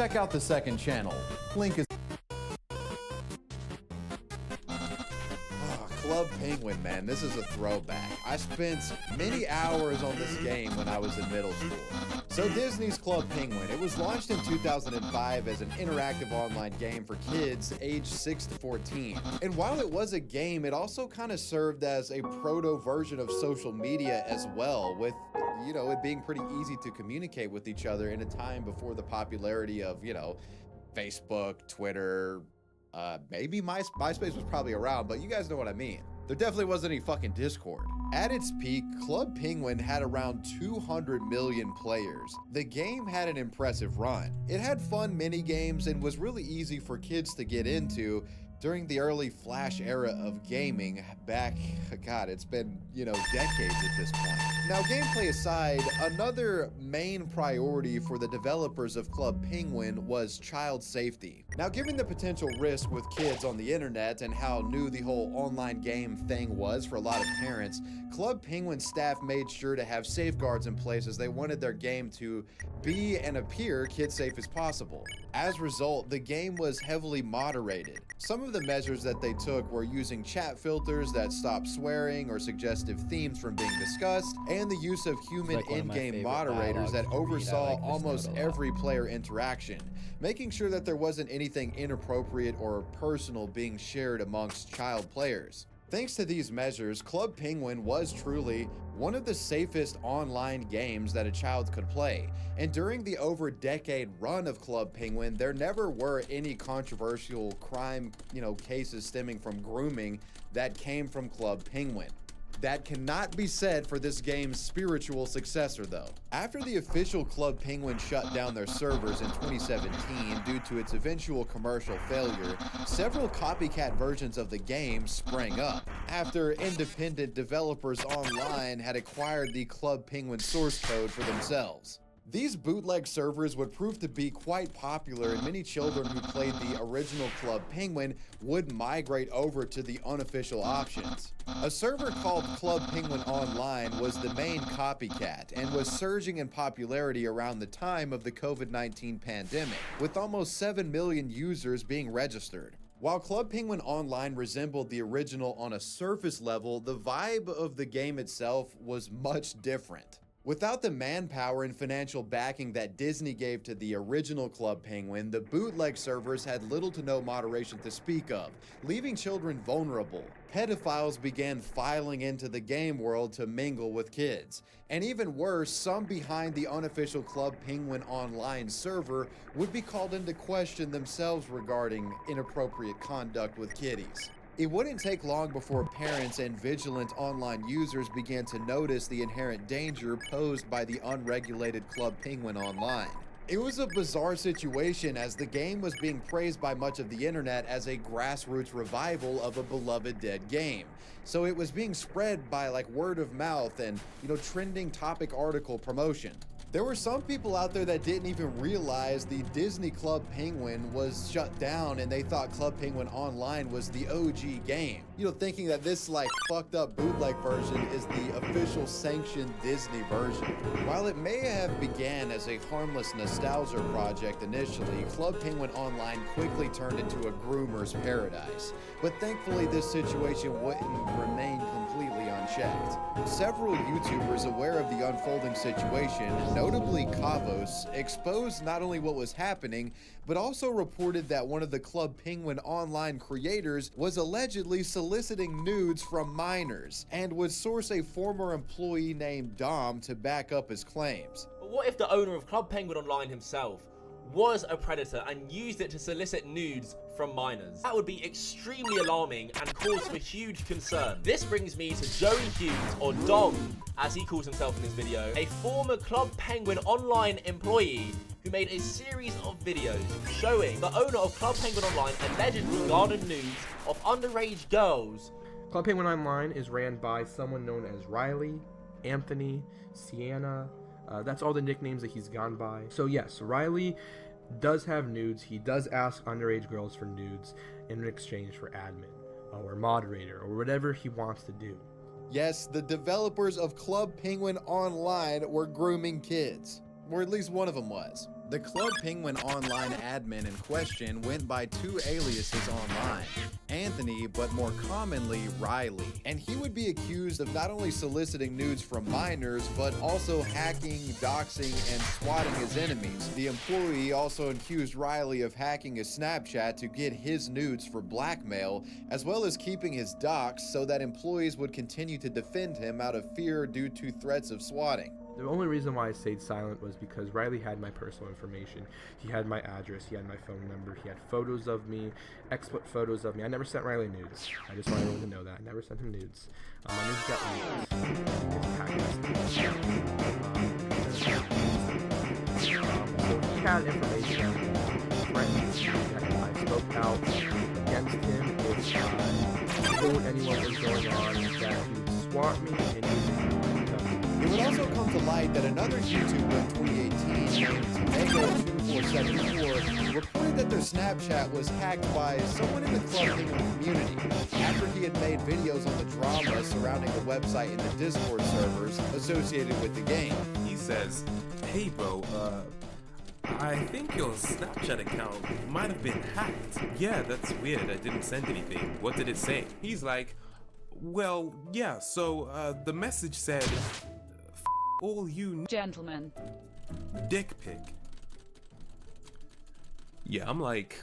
check out the second channel. Link is... Club Penguin, man, this is a throwback. I spent many hours on this game when I was in middle school. So Disney's Club Penguin, it was launched in 2005 as an interactive online game for kids aged 6 to 14. And while it was a game, it also kind of served as a proto version of social media as well, with, you know, it being pretty easy to communicate with each other in a time before the popularity of, you know, Facebook, Twitter, maybe MySpace was probably around, but you guys know what I mean. There definitely wasn't any fucking Discord. At its peak, Club Penguin had around 200 million players. The game had an impressive run. It had fun mini games and was really easy for kids to get into, During the early Flash era of gaming, back, God, it's been, decades at this point. Now, gameplay aside, another main priority for the developers of Club Penguin was child safety. Now, given the potential risk with kids on the internet and how new the whole online game thing was for a lot of parents, Club Penguin staff made sure to have safeguards in place as they wanted their game to be and appear kid-safe as possible. As a result, the game was heavily moderated. Some of the measures that they took were using chat filters that stopped swearing or suggestive themes from being discussed, and the use of human in-game moderators that oversaw almost every player interaction, making sure that there wasn't anything inappropriate or personal being shared amongst child players. Thanks to these measures, Club Penguin was truly one of the safest online games that a child could play. And during the over-decade run of Club Penguin, there never were any controversial crime, cases stemming from grooming that came from Club Penguin. That cannot be said for this game's spiritual successor, though. After the official Club Penguin shut down their servers in 2017 due to its eventual commercial failure, several copycat versions of the game sprang up after independent developers online had acquired the Club Penguin source code for themselves. These bootleg servers would prove to be quite popular, and many children who played the original Club Penguin would migrate over to the unofficial options. A server called Club Penguin Online was the main copycat and was surging in popularity around the time of the COVID-19 pandemic, with almost 7 million users being registered. While Club Penguin Online resembled the original on a surface level, the vibe of the game itself was much different. Without the manpower and financial backing that Disney gave to the original Club Penguin, the bootleg servers had little to no moderation to speak of, leaving children vulnerable. Pedophiles began filing into the game world to mingle with kids. And even worse, some behind the unofficial Club Penguin Online server would be called into question themselves regarding inappropriate conduct with kiddies. It wouldn't take long before parents and vigilant online users began to notice the inherent danger posed by the unregulated Club Penguin Online. It was a bizarre situation as the game was being praised by much of the internet as a grassroots revival of a beloved dead game. So it was being spread by word of mouth and, trending topic article promotion. There were some people out there that didn't even realize the Disney Club Penguin was shut down and they thought Club Penguin Online was the OG game. Thinking that this fucked up bootleg version is the official sanctioned Disney version. While it may have began as a harmless nostalgia project initially, Club Penguin Online quickly turned into a groomer's paradise. But thankfully this situation wouldn't remain completely unchecked. Several YouTubers aware of the unfolding situation, notably Kavos, exposed not only what was happening, but also reported that one of the Club Penguin Online creators was allegedly soliciting nudes from minors and would source a former employee named Dom to back up his claims. But what if the owner of Club Penguin Online himself was a predator and used it to solicit nudes from minors? That would be extremely alarming and cause for huge concern. This brings me to Joey Hughes, or Dom, as he calls himself in this video, a former Club Penguin Online employee who made a series of videos showing the owner of Club Penguin Online allegedly garnered nudes of underage girls. Club Penguin Online is ran by someone known as Riley, Anthony, Sienna. That's all the nicknames that he's gone by. So yes, Riley does have nudes. He does ask underage girls for nudes in exchange for admin or moderator or whatever he wants to do. Yes, the developers of Club Penguin Online were grooming kids, or at least one of them was. The Club Penguin Online admin in question went by two aliases online, Anthony, but more commonly Riley, and he would be accused of not only soliciting nudes from minors, but also hacking, doxing, and swatting his enemies. The employee also accused Riley of hacking his Snapchat to get his nudes for blackmail, as well as keeping his docs so that employees would continue to defend him out of fear due to threats of swatting. The only reason why I stayed silent was because Riley had my personal information. He had my address, he had my phone number, he had photos of me, explicit photos of me. I never sent Riley nudes. I just want everyone to know that. I never sent him nudes. My nudes got leaked. So he had information on friends, and I spoke out against text him if he told anyone what was going on, that he would swat me and he would tell me. It would also come to light that another YouTuber in 2018 named Tomago2474 reported that their Snapchat was hacked by someone in the Club Penguin community after he had made videos on the drama surrounding the website and the Discord servers associated with the game. He says, "Hey bro, I think your Snapchat account might have been hacked. Yeah, that's weird. I didn't send anything. What did it say?" He's like, "Well, yeah, so the message said, F all you gentlemen, dick pic." Yeah, I'm like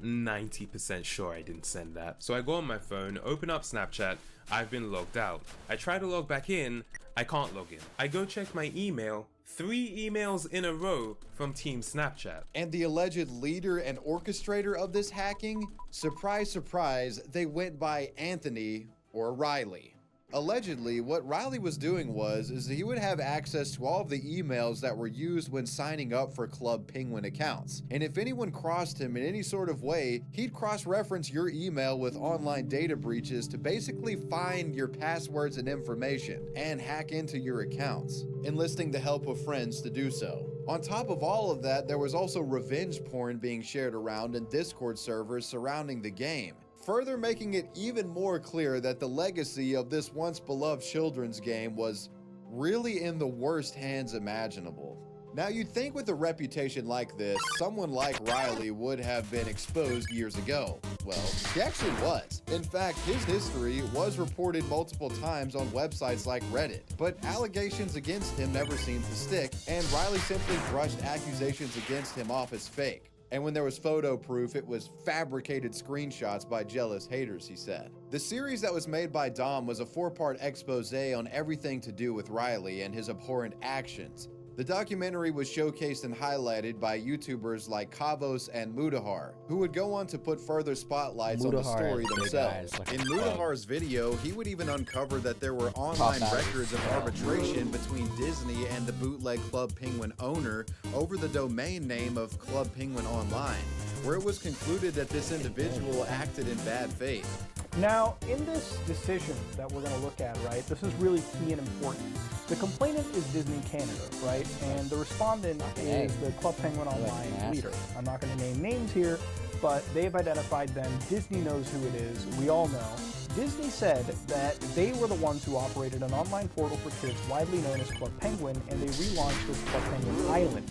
90% sure I didn't send that. So I go on my phone, open up Snapchat, I've been logged out. I try to log back in, I can't log in. I go check my email, 3 emails in a row from Team Snapchat. And the alleged leader and orchestrator of this hacking? Surprise, surprise, they went by Anthony or Riley. Allegedly, what Riley was doing was he would have access to all of the emails that were used when signing up for Club Penguin accounts. And if anyone crossed him in any sort of way, he'd cross-reference your email with online data breaches to basically find your passwords and information and hack into your accounts, enlisting the help of friends to do so. On top of all of that, there was also revenge porn being shared around in Discord servers surrounding the game, further making it even more clear that the legacy of this once beloved children's game was really in the worst hands imaginable. Now, you'd think with a reputation like this, someone like Riley would have been exposed years ago. Well, he actually was. In fact, his history was reported multiple times on websites like Reddit, but allegations against him never seemed to stick, and Riley simply brushed accusations against him off as fake. And when there was photo proof, it was fabricated screenshots by jealous haters, he said. The series that was made by Dom was a 4-part expose on everything to do with Riley and his abhorrent actions. The documentary was showcased and highlighted by YouTubers like Kavos and Mudahar, who would go on to put further spotlights on the story themselves. In Mudahar's video, he would even uncover that there were online records of arbitration between Disney and the bootleg Club Penguin owner over the domain name of Club Penguin Online, where it was concluded that this individual acted in bad faith. Now, in this decision that we're going to look at, right, this is really key and important. The complainant is Disney Canada, right, and the respondent is the Club Penguin Online leader. I'm not going to name names here, but they've identified them. Disney knows who it is. We all know. Disney said that they were the ones who operated an online portal for kids widely known as Club Penguin, and they relaunched as Club Penguin Island.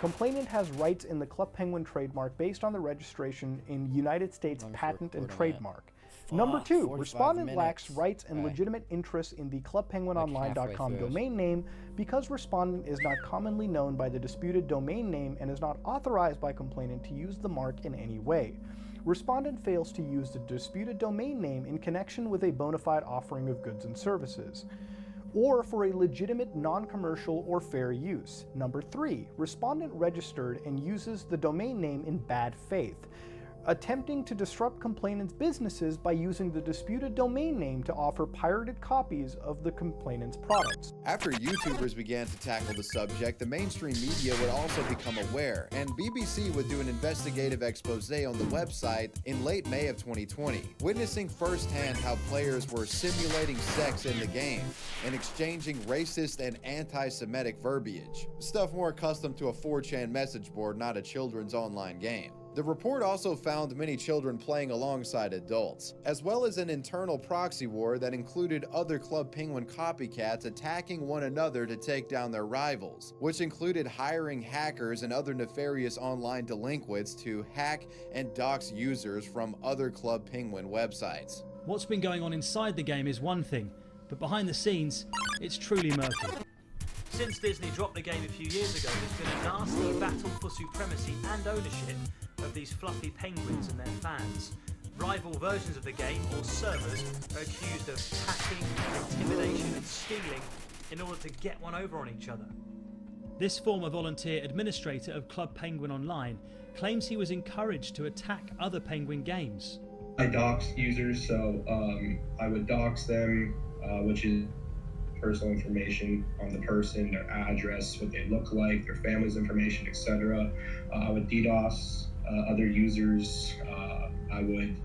Complainant has rights in the Club Penguin trademark based on the registration in United States Patent and Trademark. Number 2, respondent lacks rights and legitimate interests in the clubpenguinonline.com domain name because respondent is not commonly known by the disputed domain name and is not authorized by complainant to use the mark in any way. Respondent fails to use the disputed domain name in connection with a bona fide offering of goods and services, or for a legitimate non-commercial or fair use. Number 3, respondent registered and uses the domain name in bad faith, attempting to disrupt complainant's businesses by using the disputed domain name to offer pirated copies of the complainant's products. After YouTubers began to tackle the subject, the mainstream media would also become aware, and BBC would do an investigative expose on the website in late May of 2020, witnessing firsthand how players were simulating sex in the game and exchanging racist and anti-Semitic verbiage, stuff more accustomed to a 4chan message board, not a children's online game. The report also found many children playing alongside adults, as well as an internal proxy war that included other Club Penguin copycats attacking one another to take down their rivals, which included hiring hackers and other nefarious online delinquents to hack and dox users from other Club Penguin websites. What's been going on inside the game is one thing, but behind the scenes, it's truly murky. Since Disney dropped the game a few years ago, there's been a nasty battle for supremacy and ownership of these fluffy penguins and their fans. Rival versions of the game, or servers, are accused of hacking, intimidation and stealing in order to get one over on each other. This former volunteer administrator of Club Penguin Online claims he was encouraged to attack other Penguin games. I dox users, so I would dox them, which is personal information on the person, their address, what they look like, their family's information, etc. I would DDoS other users. I would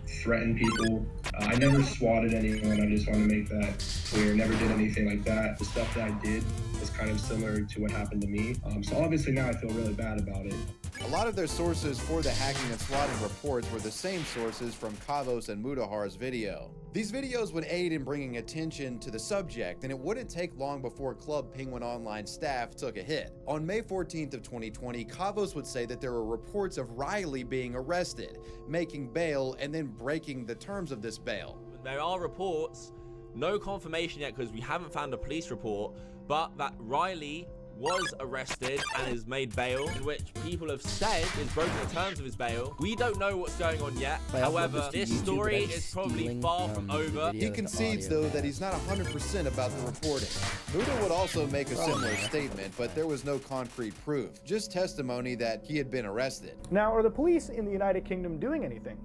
threaten people. I never swatted anyone. I just want to make that clear. Never did anything like that. The stuff that I did is kind of similar to what happened to me. So obviously now I feel really bad about it. A lot of their sources for the hacking and swatting reports were the same sources from Kavos and Mudahar's video. These videos would aid in bringing attention to the subject, and it wouldn't take long before Club Penguin Online staff took a hit. On May 14th of 2020, Kavos would say that there were reports of Riley being arrested, making bail, and then breaking the terms of this bail. There are reports, no confirmation yet because we haven't found a police report, but that Riley was arrested and is made bail, in which people have said is broken the terms of his bail. We don't know what's going on yet. However, this story is probably far from over. He concedes, though, that he's not 100% about the reporting. Muda would also make a similar statement, but there was no concrete proof, just testimony that he had been arrested. Now, are the police in the United Kingdom doing anything?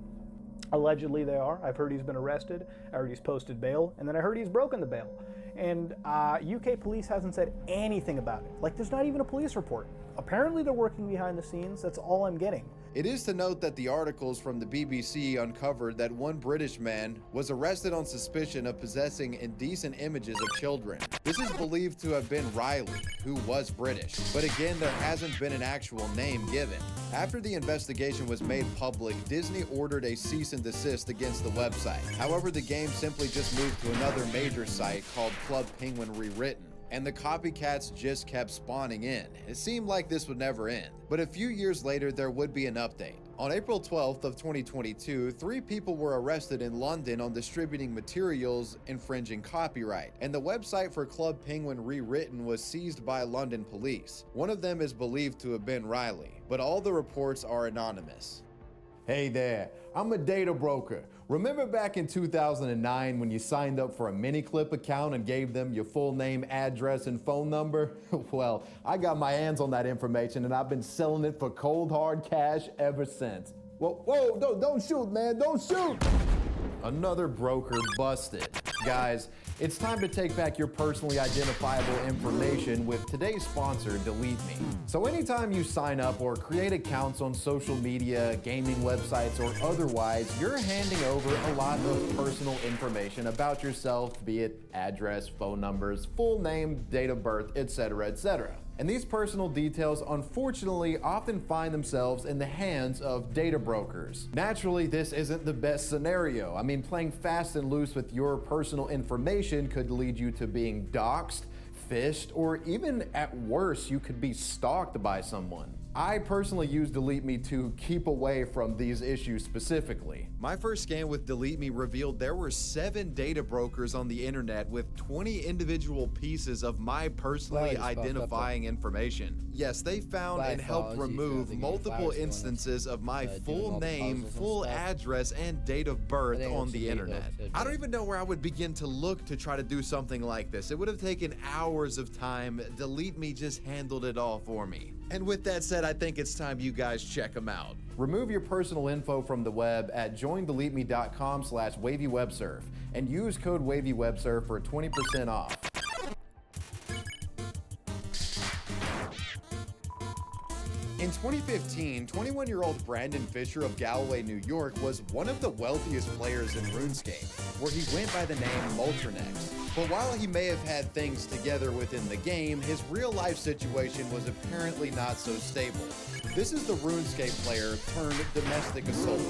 Allegedly they are. I've heard he's been arrested, I heard he's posted bail, and then I heard he's broken the bail. And UK police hasn't said anything about it. Like, there's not even a police report. Apparently they're working behind the scenes. That's all I'm getting. It is to note that the articles from the BBC uncovered that one British man was arrested on suspicion of possessing indecent images of children. This is believed to have been Riley, who was British, but again, there hasn't been an actual name given. After the investigation was made public, Disney ordered a cease and desist against the website. However, the game simply just moved to another major site called Club Penguin Rewritten, and the copycats just kept spawning in. It seemed like this would never end. But a few years later, there would be an update. On April 12th of 2022, 3 people were arrested in London on distributing materials infringing copyright, and the website for Club Penguin Rewritten was seized by London police. One of them is believed to have been Riley, but all the reports are anonymous. Hey there, I'm a data broker. Remember back in 2009 when you signed up for a Miniclip account and gave them your full name, address, and phone number? Well, I got my hands on that information and I've been selling it for cold hard cash ever since. Whoa, don't shoot, man, don't shoot! Another broker busted. Guys, it's time to take back your personally identifiable information with today's sponsor, Delete Me. So anytime you sign up or create accounts on social media, gaming websites, or otherwise, you're handing over a lot of personal information about yourself, be it address, phone numbers, full name, date of birth, etc., etc. And these personal details, unfortunately, often find themselves in the hands of data brokers. Naturally, this isn't the best scenario. I mean, playing fast and loose with your personal information could lead you to being doxxed, phished, or even at worst, you could be stalked by someone. I personally use Delete Me to keep away from these issues specifically. My first scan with Delete Me revealed there were 7 data brokers on the internet with 20 individual pieces of my personally identifying information. Yes, they found and helped remove multiple instances of my full name, full address, and date of birth on the internet. I don't even know where I would begin to look to try to do something like this. It would have taken hours of time. Delete Me just handled it all for me. And with that said, I think it's time you guys check them out. Remove your personal info from the web at joindeleteme.com/wavywebsurf and use code WavyWebsurf for 20% off. In 2015, 21-year-old Brandon Fisher of Galloway, New York was one of the wealthiest players in RuneScape, where he went by the name Molternex. But while he may have had things together within the game, his real-life situation was apparently not so stable. This is the RuneScape player turned domestic assaulter.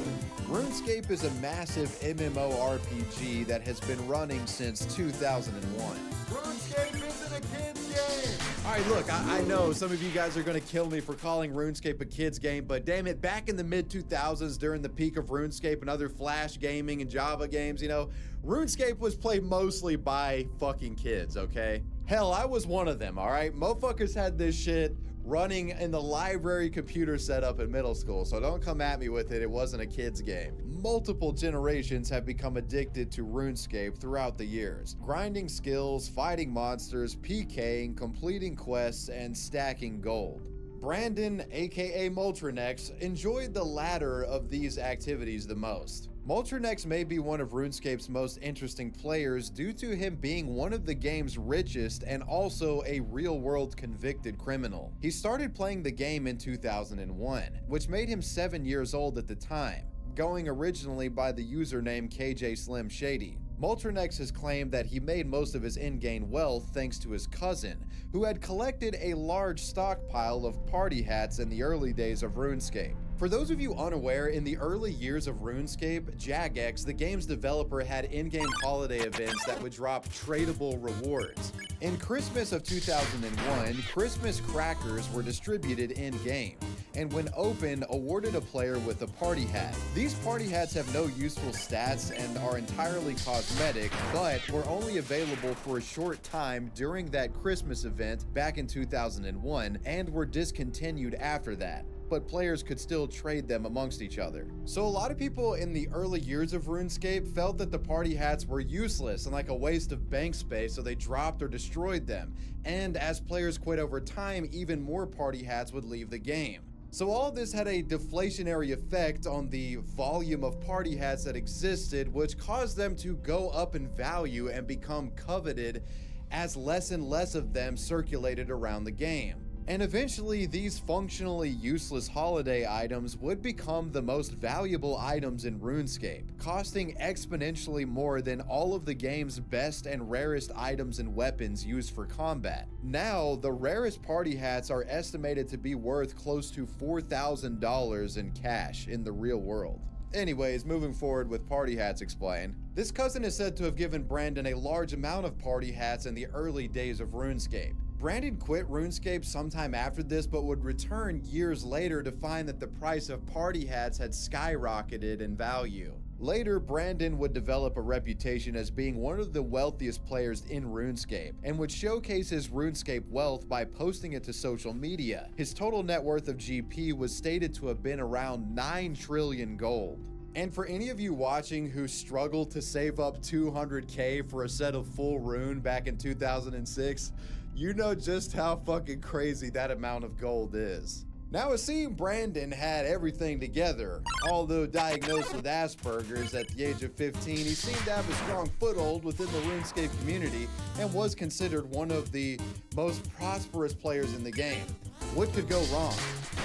RuneScape is a massive MMORPG that has been running since 2001. RuneScape isn't a kid's game! Alright, look, I know some of you guys are gonna kill me for calling RuneScape a kid's game, but damn it, back in the mid-2000s, during the peak of RuneScape and other Flash gaming and Java games, you know, RuneScape was played mostly by fucking kids, okay? Hell, I was one of them, alright? Motherfuckers had this shit running in the library computer setup in middle school, so don't come at me with it, it wasn't a kid's game. Multiple generations have become addicted to RuneScape throughout the years, grinding skills, fighting monsters, PKing, completing quests, and stacking gold. Brandon, aka Molternex, enjoyed the latter of these activities the most. Molternex may be one of RuneScape's most interesting players due to him being one of the game's richest and also a real-world convicted criminal. He started playing the game in 2001, which made him 7 years old at the time. going originally by the username KJ Slim Shady. Moltrenex has claimed that he made most of his in-game wealth thanks to his cousin, who had collected a large stockpile of party hats in the early days of RuneScape. For those of you unaware, in the early years of RuneScape, Jagex, the game's developer, had in-game holiday events that would drop tradable rewards. In Christmas of 2001, Christmas crackers were distributed in-game, and when opened, awarded a player with a party hat. These party hats have no useful stats and are entirely cosmetic, but were only available for a short time during that Christmas event back in 2001, and were discontinued after that, but players could still trade them amongst each other. So a lot of people in the early years of RuneScape felt that the party hats were useless and like a waste of bank space, so they dropped or destroyed them. And as players quit over time, even more party hats would leave the game. So all of this had a deflationary effect on the volume of party hats that existed, which caused them to go up in value and become coveted as less and less of them circulated around the game. And eventually, these functionally useless holiday items would become the most valuable items in RuneScape, costing exponentially more than all of the game's best and rarest items and weapons used for combat. Now, the rarest party hats are estimated to be worth close to $4,000 in cash in the real world. Anyways, moving forward with party hats explained. This cousin is said to have given Brandon a large amount of party hats in the early days of RuneScape. Brandon quit RuneScape sometime after this, but would return years later to find that the price of party hats had skyrocketed in value. Later, Brandon would develop a reputation as being one of the wealthiest players in RuneScape, and would showcase his RuneScape wealth by posting it to social media. His total net worth of GP was stated to have been around 9 trillion gold. And for any of you watching who struggled to save up 200k for a set of full rune back in 2006, you know just how fucking crazy that amount of gold is. Now, it seemed Brandon had everything together. Although diagnosed with Asperger's at the age of 15, he seemed to have a strong foothold within the RuneScape community and was considered one of the most prosperous players in the game. What could go wrong?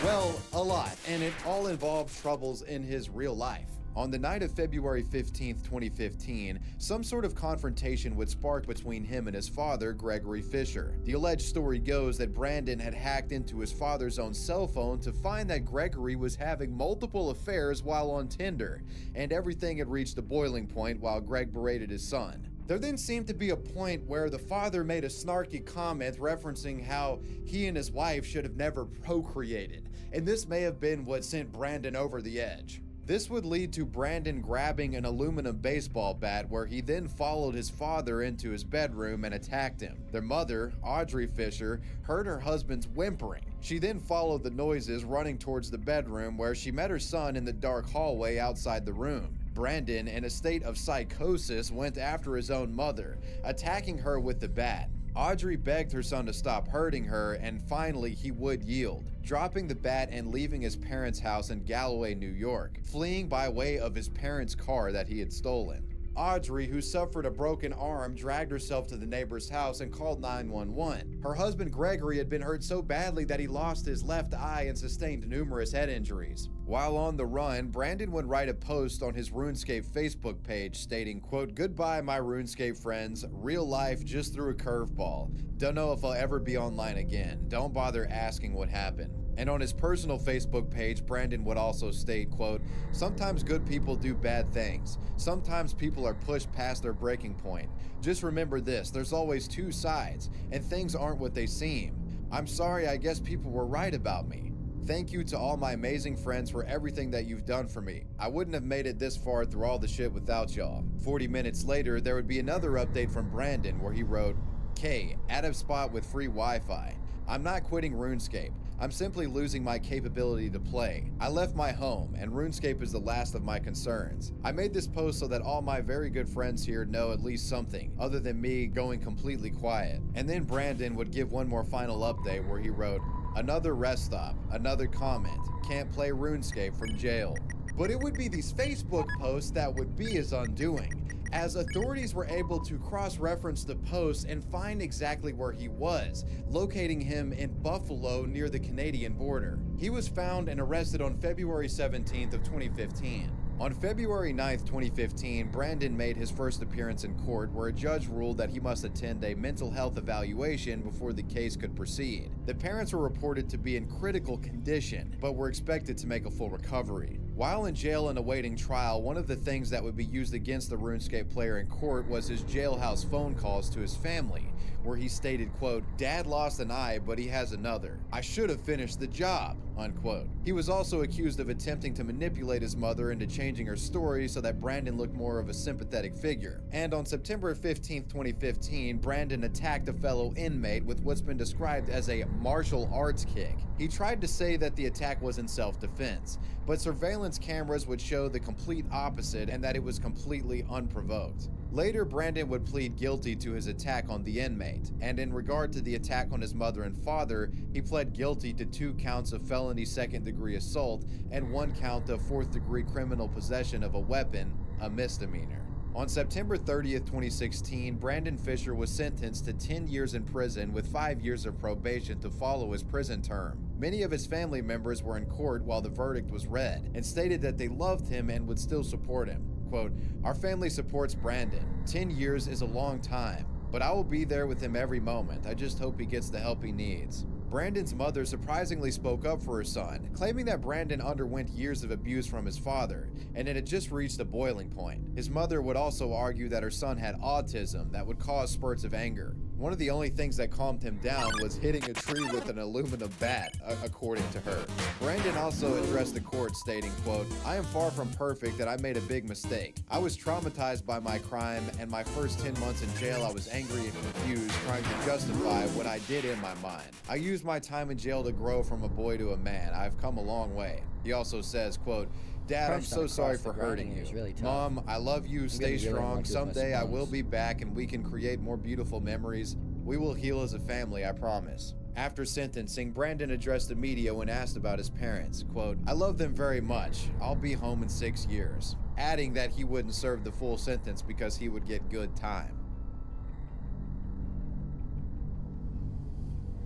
Well, a lot, and it all involved troubles in his real life. On the night of February 15th, 2015, some sort of confrontation would spark between him and his father, Gregory Fisher. The alleged story goes that Brandon had hacked into his father's own cell phone to find that Gregory was having multiple affairs while on Tinder, and everything had reached a boiling point while Greg berated his son. There then seemed to be a point where the father made a snarky comment referencing how he and his wife should have never procreated, and this may have been what sent Brandon over the edge. This would lead to Brandon grabbing an aluminum baseball bat, where he then followed his father into his bedroom and attacked him. Their mother, Audrey Fisher, heard her husband's whimpering. She then followed the noises, running towards the bedroom, where she met her son in the dark hallway outside the room. Brandon, in a state of psychosis, went after his own mother, attacking her with the bat. Audrey begged her son to stop hurting her, and finally he would yield, dropping the bat and leaving his parents' house in Galloway, New York, fleeing by way of his parents' car that he had stolen. Audrey, who suffered a broken arm, dragged herself to the neighbor's house and called 911. Her husband Gregory had been hurt so badly that he lost his left eye and sustained numerous head injuries. While on the run, Brandon would write a post on his RuneScape Facebook page stating, quote, "Goodbye, my RuneScape friends. Real life just threw a curveball. Don't know if I'll ever be online again. Don't bother asking what happened." And on his personal Facebook page, Brandon would also state, quote, "Sometimes good people do bad things. Sometimes people are pushed past their breaking point. Just remember this, there's always two sides, and things aren't what they seem. I'm sorry, I guess people were right about me. Thank you to all my amazing friends for everything that you've done for me. I wouldn't have made it this far through all the shit without y'all." 40 minutes later, there would be another update from Brandon where he wrote, "K, at a spot with free Wi-Fi. I'm not quitting RuneScape. I'm simply losing my capability to play. I left my home, and RuneScape is the last of my concerns. I made this post so that all my very good friends here know at least something, other than me going completely quiet." And then Brandon would give one more final update where he wrote, "Another rest stop, another comment, can't play RuneScape from jail." But it would be these Facebook posts that would be his undoing, as authorities were able to cross-reference the posts and find exactly where he was, locating him in Buffalo near the Canadian border. He was found and arrested on February 17th of 2015. On February 9, 2015, Brandon made his first appearance in court where a judge ruled that he must attend a mental health evaluation before the case could proceed. The parents were reported to be in critical condition, but were expected to make a full recovery. While in jail and awaiting trial, one of the things that would be used against the RuneScape player in court was his jailhouse phone calls to his family, where he stated, quote, "Dad lost an eye, but he has another. I should have finished the job," unquote. He was also accused of attempting to manipulate his mother into changing her story so that Brandon looked more of a sympathetic figure. And on September 15, 2015, Brandon attacked a fellow inmate with what's been described as a martial arts kick. He tried to say that the attack was in self-defense, but surveillance cameras would show the complete opposite and that it was completely unprovoked. Later, Brandon would plead guilty to his attack on the inmate, and in regard to the attack on his mother and father, he pled guilty to 2 counts of felony second-degree assault and 1 count of fourth-degree criminal possession of a weapon, a misdemeanor. On September 30th, 2016, Brandon Fisher was sentenced to 10 years in prison with 5 years of probation to follow his prison term. Many of his family members were in court while the verdict was read and stated that they loved him and would still support him. Quote, "Our family supports Brandon. 10 years is a long time, but I will be there with him every moment. I just hope he gets the help he needs." Brandon's mother surprisingly spoke up for her son, claiming that Brandon underwent years of abuse from his father, and it had just reached a boiling point. His mother would also argue that her son had autism that would cause spurts of anger. One of the only things that calmed him down was hitting a tree with an aluminum bat, according to her. Brandon also addressed the court stating, quote, "I am far from perfect and I made a big mistake. I was traumatized by my crime, and my first 10 months in jail I was angry and confused, trying to justify what I did in my mind. I used my time in jail to grow from a boy to a man. I've come a long way." He also says, quote, "Dad, I'm so sorry for hurting you. Really tough. Mom, I love you. Stay really strong. like Someday I will be back and we can create more beautiful memories. We will heal as a family, I promise." After sentencing, Brandon addressed the media when asked about his parents. Quote, "I love them very much. I'll be home in 6 years." Adding that he wouldn't serve the full sentence because he would get good time.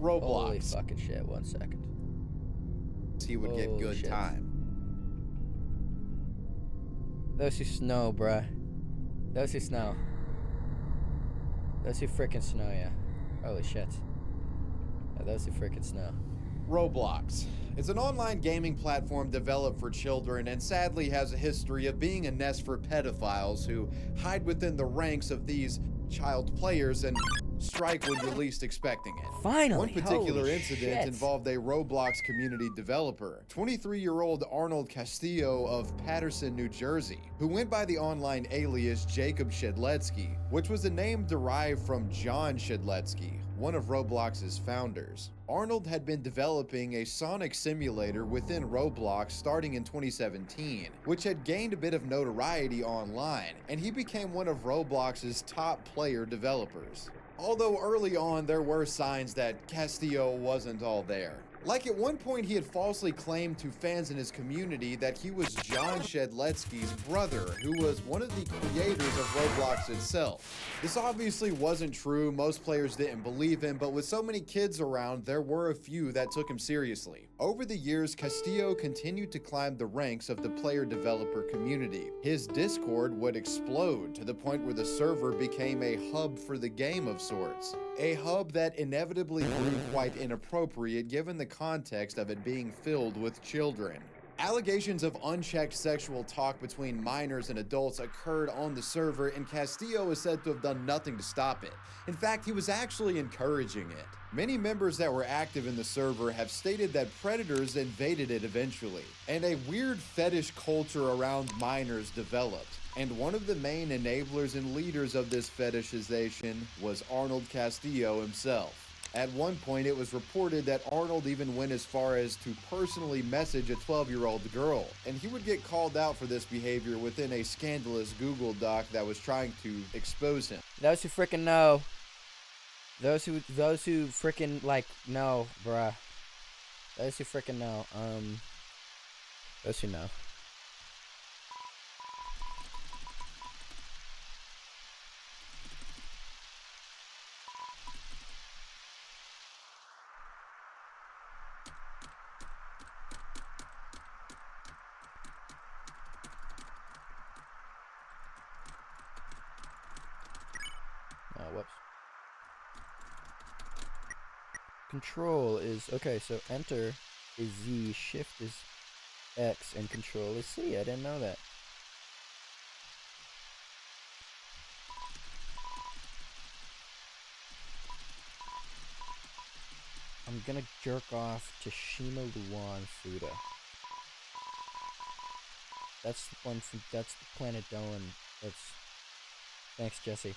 Roblox. Holy fucking shit, 1 second. He would get Holy good shit. time. Those who snow, bruh. Those who snow. Those who frickin' snow, yeah. Holy shit. Yeah, those who frickin' snow. Roblox. It's an online gaming platform developed for children and sadly has a history of being a nest for pedophiles who hide within the ranks of these child players and strike when you're least expecting it. Finally! One particular Holy incident shit. involved a Roblox community developer, 23-year-old Arnold Castillo of Paterson, New Jersey, who went by the online alias Jacob Shedletsky, which was a name derived from John Shedletsky, one of Roblox's founders. Arnold had been developing a Sonic simulator within Roblox starting in 2017, which had gained a bit of notoriety online, and he became one of Roblox's top player developers. Although early on there were signs that Castillo wasn't all there. Like at one point he had falsely claimed to fans in his community that he was John Shedletsky's brother, who was one of the creators of Roblox itself. This obviously wasn't true, most players didn't believe him, but with so many kids around, there were a few that took him seriously. Over the years, Castillo continued to climb the ranks of the player-developer community. His Discord would explode to the point where the server became a hub for the game of sorts. A hub that inevitably grew quite inappropriate given the context of it being filled with children. Allegations of unchecked sexual talk between minors and adults occurred on the server, and Castillo is said to have done nothing to stop it. In fact, he was actually encouraging it. Many members that were active in the server have stated that predators invaded it eventually, and a weird fetish culture around minors developed. And one of the main enablers and leaders of this fetishization was Arnold Castillo himself. At one point, it was reported that Arnold even went as far as to personally message a 12-year-old girl, and he would get called out for this behavior within a scandalous Google Doc that was trying to expose him. Those who frickin' know. Those who frickin' like know, bruh. Those who frickin' know. Those who know. control is, okay, so enter is Z, shift is X, and control is C. I didn't know that. I'm gonna jerk off to Shima Luan Fuda. That's the one from, that's the Planet Dolan. Thanks, Jesse.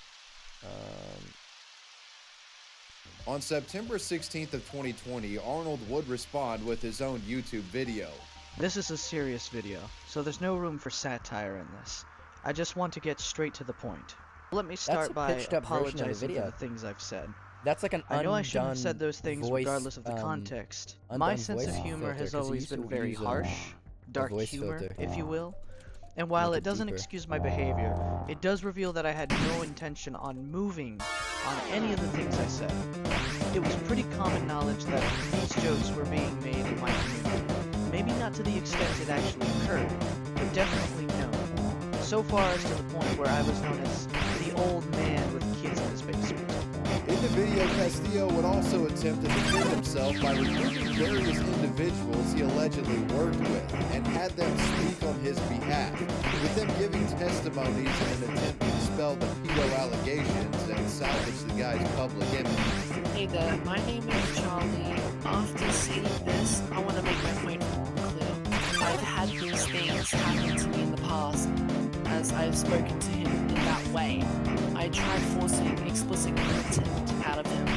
On September 16th of 2020, Arnold would respond with his own YouTube video. This is a serious video, so there's no room for satire in this. I just want to get straight to the point. Let me start by apologizing for the things I've said. That's like an I know I shouldn't have said those things regardless of the context. My sense of humor has always been very harsh, dark humor, if you will. And while it doesn't excuse my behavior, it does reveal that I had no intention on moving on any of the things I said. It was pretty common knowledge that these jokes were being made in my community. Maybe not to the extent it actually occurred, but definitely known. So far as to the point where I was known as the old man with kids in his basement. In the video, Castillo would also attempt to defend himself by recruiting various individuals he allegedly worked with and had them speak on his behalf, with them giving testimonies in an attempt to dispel the pedo allegations and salvage the guy's public image. Hey there, my name is Charlie. After seeing this, I want to make my point clear. I've had these things happen to me in the past, as I've spoken to him in that way. I tried forcing explicit content out of him,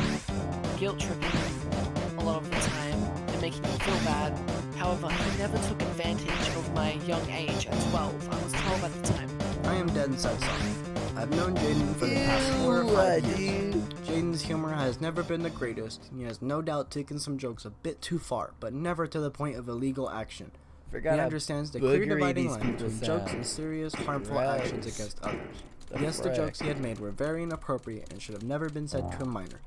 guilt tripping him a lot of the time, and making him feel bad. However, he never took advantage of my young age at 12. I was 12 at the time. I am dead inside sorry. I've known Jaden for the past 4 or 5 years. Jaden's humor has never been the greatest. He has no doubt taken some jokes a bit too far, but never to the point of illegal action. He understands the clear dividing line between jokes and serious, harmful actions against others. Yes, the jokes he had made were very inappropriate and should have never been said to a minor,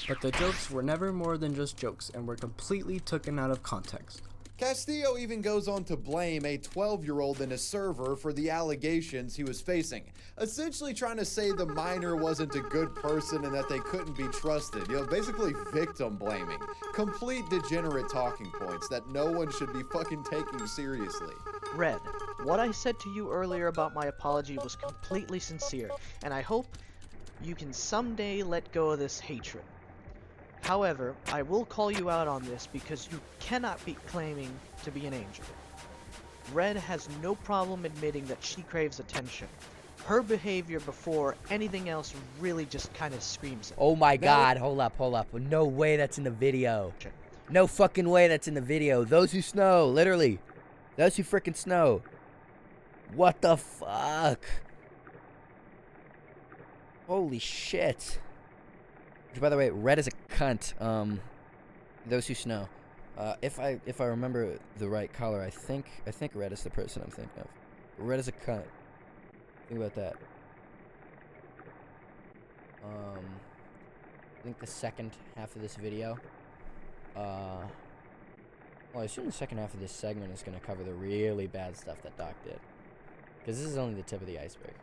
but the jokes were never more than just jokes and were completely taken out of context. Castillo even goes on to blame a 12-year-old and a server for the allegations he was facing, essentially trying to say the minor wasn't a good person and that they couldn't be trusted. You know, basically victim blaming. Complete degenerate talking points that no one should be fucking taking seriously. Red, what I said to you earlier about my apology was completely sincere, and I hope you can someday let go of this hatred. However, I will call you out on this because you cannot be claiming to be an angel. Red has no problem admitting that she craves attention. Her behavior before anything else really just kind of screams it. Oh my god, hold up. No way that's in the video. No fucking way that's in the video. Those who snow, literally. Those who freaking snow. What the fuck? Holy shit. Which, by the way, Red is a cunt. Those who snow. If I remember the right color, I think Red is the person I'm thinking of. Red is a cunt. Think about that. I think the second half of this video. Well, I assume the second half of this segment is going to cover the really bad stuff that Doc did. Because this is only the tip of the iceberg.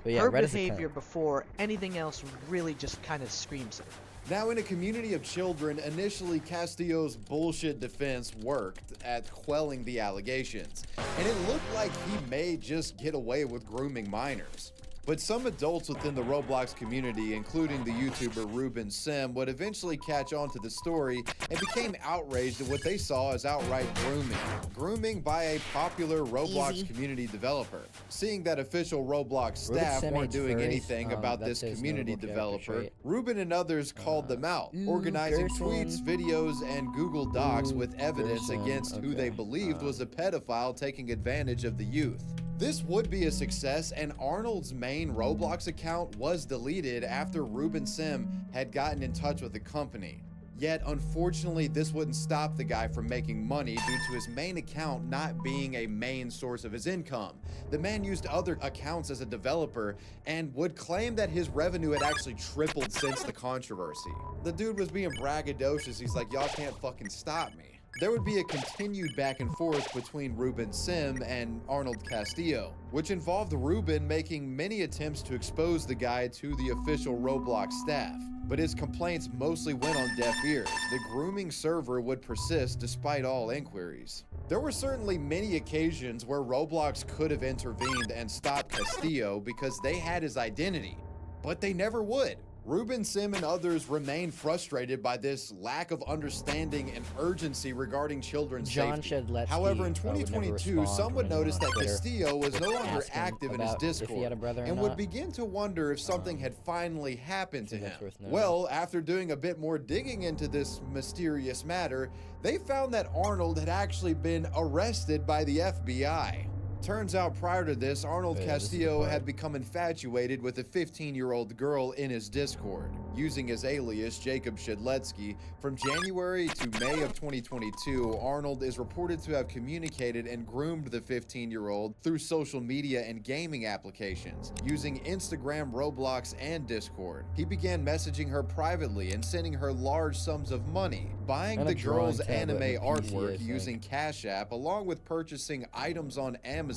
But yeah, her Red behavior before anything else really just kind of screams it. Now, in a community of children, initially Castillo's bullshit defense worked at quelling the allegations, and it looked like he may just get away with grooming minors. But some adults within the Roblox community, including the YouTuber Ruben Sim, would eventually catch on to the story and became outraged at what they saw as outright grooming. Grooming by a popular Roblox community developer. Seeing that official Roblox staff weren't doing anything about this community developer, Ruben and others called them out, organizing tweets, videos, and Google Docs with evidence against who they believed was a pedophile taking advantage of the youth. This would be a success, and Arnold's main Roblox account was deleted after Ruben Sim had gotten in touch with the company. Yet, unfortunately, this wouldn't stop the guy from making money due to his main account not being a main source of his income. The man used other accounts as a developer and would claim that his revenue had actually tripled since the controversy. The dude was being braggadocious. He's like, y'all can't fucking stop me. there would be a continued back and forth between Ruben Sim and Arnold Castillo, which involved Ruben making many attempts to expose the guy to the official Roblox staff. But his complaints mostly went on deaf ears. The grooming server would persist despite all inquiries. There were certainly many occasions where Roblox could have intervened and stopped Castillo because they had his identity, but they never would. Ruben Sim and others remained frustrated by this lack of understanding and urgency regarding children's safety. However, in 2022, some would notice that Castillo was no longer active in his Discord and would begin to wonder if something had finally happened to him. Well, after doing a bit more digging into this mysterious matter, they found that Arnold had actually been arrested by the FBI. Turns out prior to this, Arnold Castillo had become infatuated with a 15-year-old girl in his Discord, using his alias Jacob Shedletsky. From January to May of 2022, Arnold is reported to have communicated and groomed the 15-year-old through social media and gaming applications, using Instagram, Roblox, and Discord. He began messaging her privately and sending her large sums of money, buying the girl's anime artwork using Cash App, along with purchasing items on Amazon,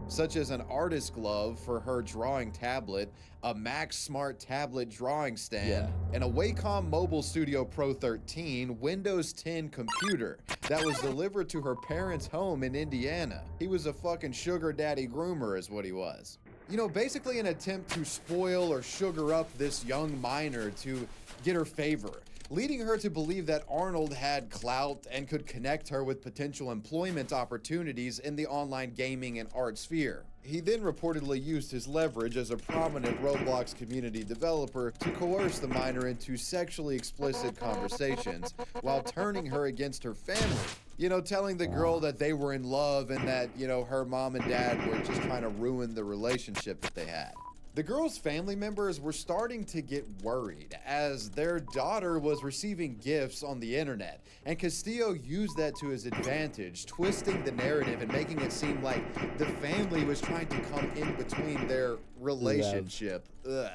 such as an artist glove for her drawing tablet, a Max Smart tablet drawing stand, and a Wacom Mobile Studio Pro 13 Windows 10 computer that was delivered to her parents' home in Indiana. He was a fucking sugar daddy groomer is what he was. You know, basically an attempt to spoil or sugar up this young minor to get her favor, leading her to believe that Arnold had clout and could connect her with potential employment opportunities in the online gaming and art sphere. He then reportedly used his leverage as a prominent Roblox community developer to coerce the minor into sexually explicit conversations while turning her against her family. You know, telling the girl that they were in love and that, you know, her mom and dad were just trying to ruin the relationship that they had. The girl's family members were starting to get worried as their daughter was receiving gifts on the internet, and Castillo used that to his advantage, twisting the narrative and making it seem like the family was trying to come in between their relationship. Ugh.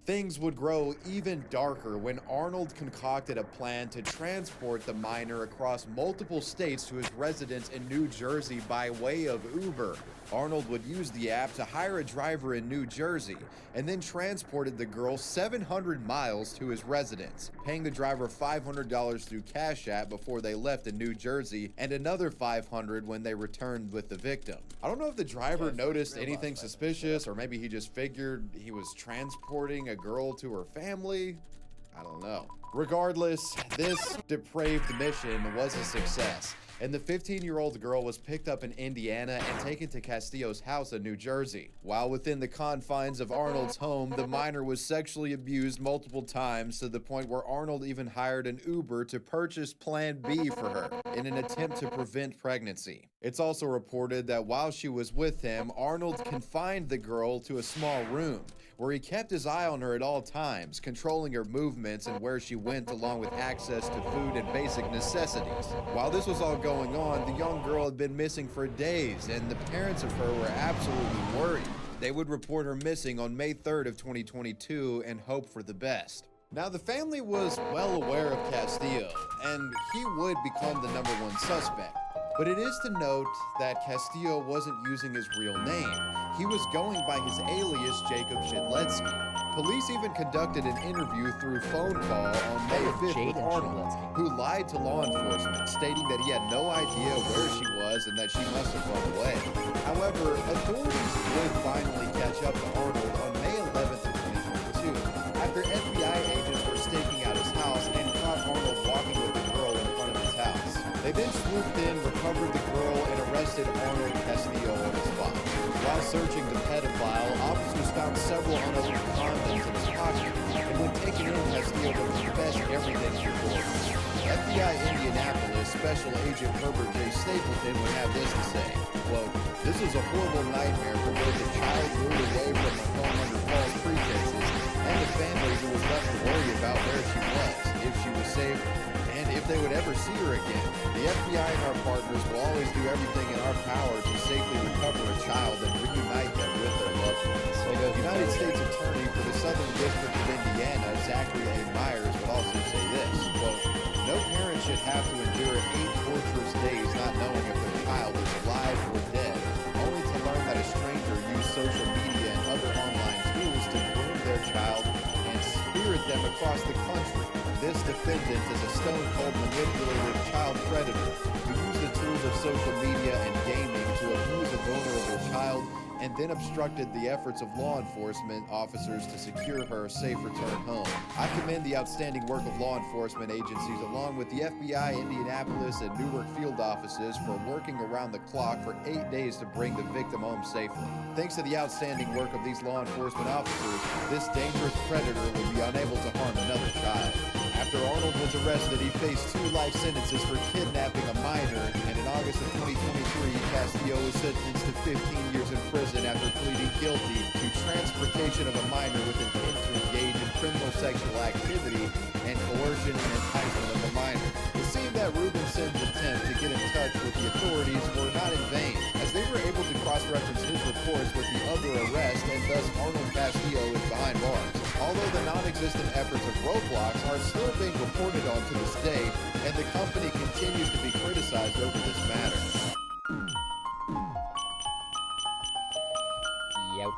Things would grow even darker when Arnold concocted a plan to transport the minor across multiple states to his residence in New Jersey by way of Uber. Arnold would use the app to hire a driver in New Jersey and then transported the girl 700 miles to his residence, paying the driver $500 through Cash App before they left in New Jersey and another $500 when they returned with the victim. I don't know if the driver noticed anything suspicious or maybe he just figured he was transporting a girl to her family. I don't know. Regardless, this depraved mission was a success, and the 15-year-old girl was picked up in Indiana and taken to Castillo's house in New Jersey. While within the confines of Arnold's home, the minor was sexually abused multiple times to the point where Arnold even hired an Uber to purchase Plan B for her in an attempt to prevent pregnancy. It's also reported that while she was with him, Arnold confined the girl to a small room where he kept his eye on her at all times, controlling her movements and where she went, along with access to food and basic necessities. While this was all going on, the young girl had been missing for days, and the parents of her were absolutely worried. They would report her missing on May 3rd of 2022 and hope for the best. Now, the family was well aware of Castillo, and he would become the #1 suspect. But it is to note that Castillo wasn't using his real name. He was going by his alias Jacob Shedletsky. Police even conducted an interview through phone call on May 5th with Arnold, who lied to law enforcement, stating that he had no idea where she was and that she must have run away. However, authorities would finally catch up to Arnold on May 11th of 2022, after FBI agents were staking out his house and caught Arnold walking with the girl in front of his house. They then swooped in, recovered the girl, and arrested Arnold Castillo on the spot. While searching the pedophile, officers found several unopened condoms in his pocket, and when taken in, Castillo would confess everything to court. FBI Indianapolis Special Agent Herbert J. Stapleton would have this to say, quote, "This is a horrible nightmare for both the child lured away from her home under false pretenses and the family who was left to worry about where she was, if she was safe, and if they would ever see her again. The FBI and our partners will always do everything in our power to safely recover a child and reunite them with their loved ones." United States Attorney for the Southern District of Indiana, Zachary A. Myers, would also say this, quote, No parent should have to endure 8 torturous days not knowing if their child is alive or dead, only to learn that a stranger used social media and other online tools to groom their child and spirit them across the country. This defendant is a stone-cold manipulative child predator who used the tools of social media and gaming to abuse a vulnerable child and then obstructed the efforts of law enforcement officers to secure her a safe return home. I commend the outstanding work of law enforcement agencies along with the FBI, Indianapolis, and Newark field offices for working around the clock for 8 days to bring the victim home safely. Thanks to the outstanding work of these law enforcement officers, this dangerous predator would be unable to harm another child. After Arnold was arrested, he faced 2 life sentences for kidnapping a minor, and in August of 2023, Castillo was sentenced to 15 years in prison after pleading guilty to transportation of a minor with intent to engage in criminal sexual activity and coercion and enticement of a minor. It seemed that Rubensen's attempt to get in touch with the authorities were not in vain, as they were able to cross-reference his reports with the other arrest, and thus Arnold Castillo is behind bars. Although the non-existent efforts of Roblox are still being reported on to this day, and the company continues to be criticized over this matter. Youch.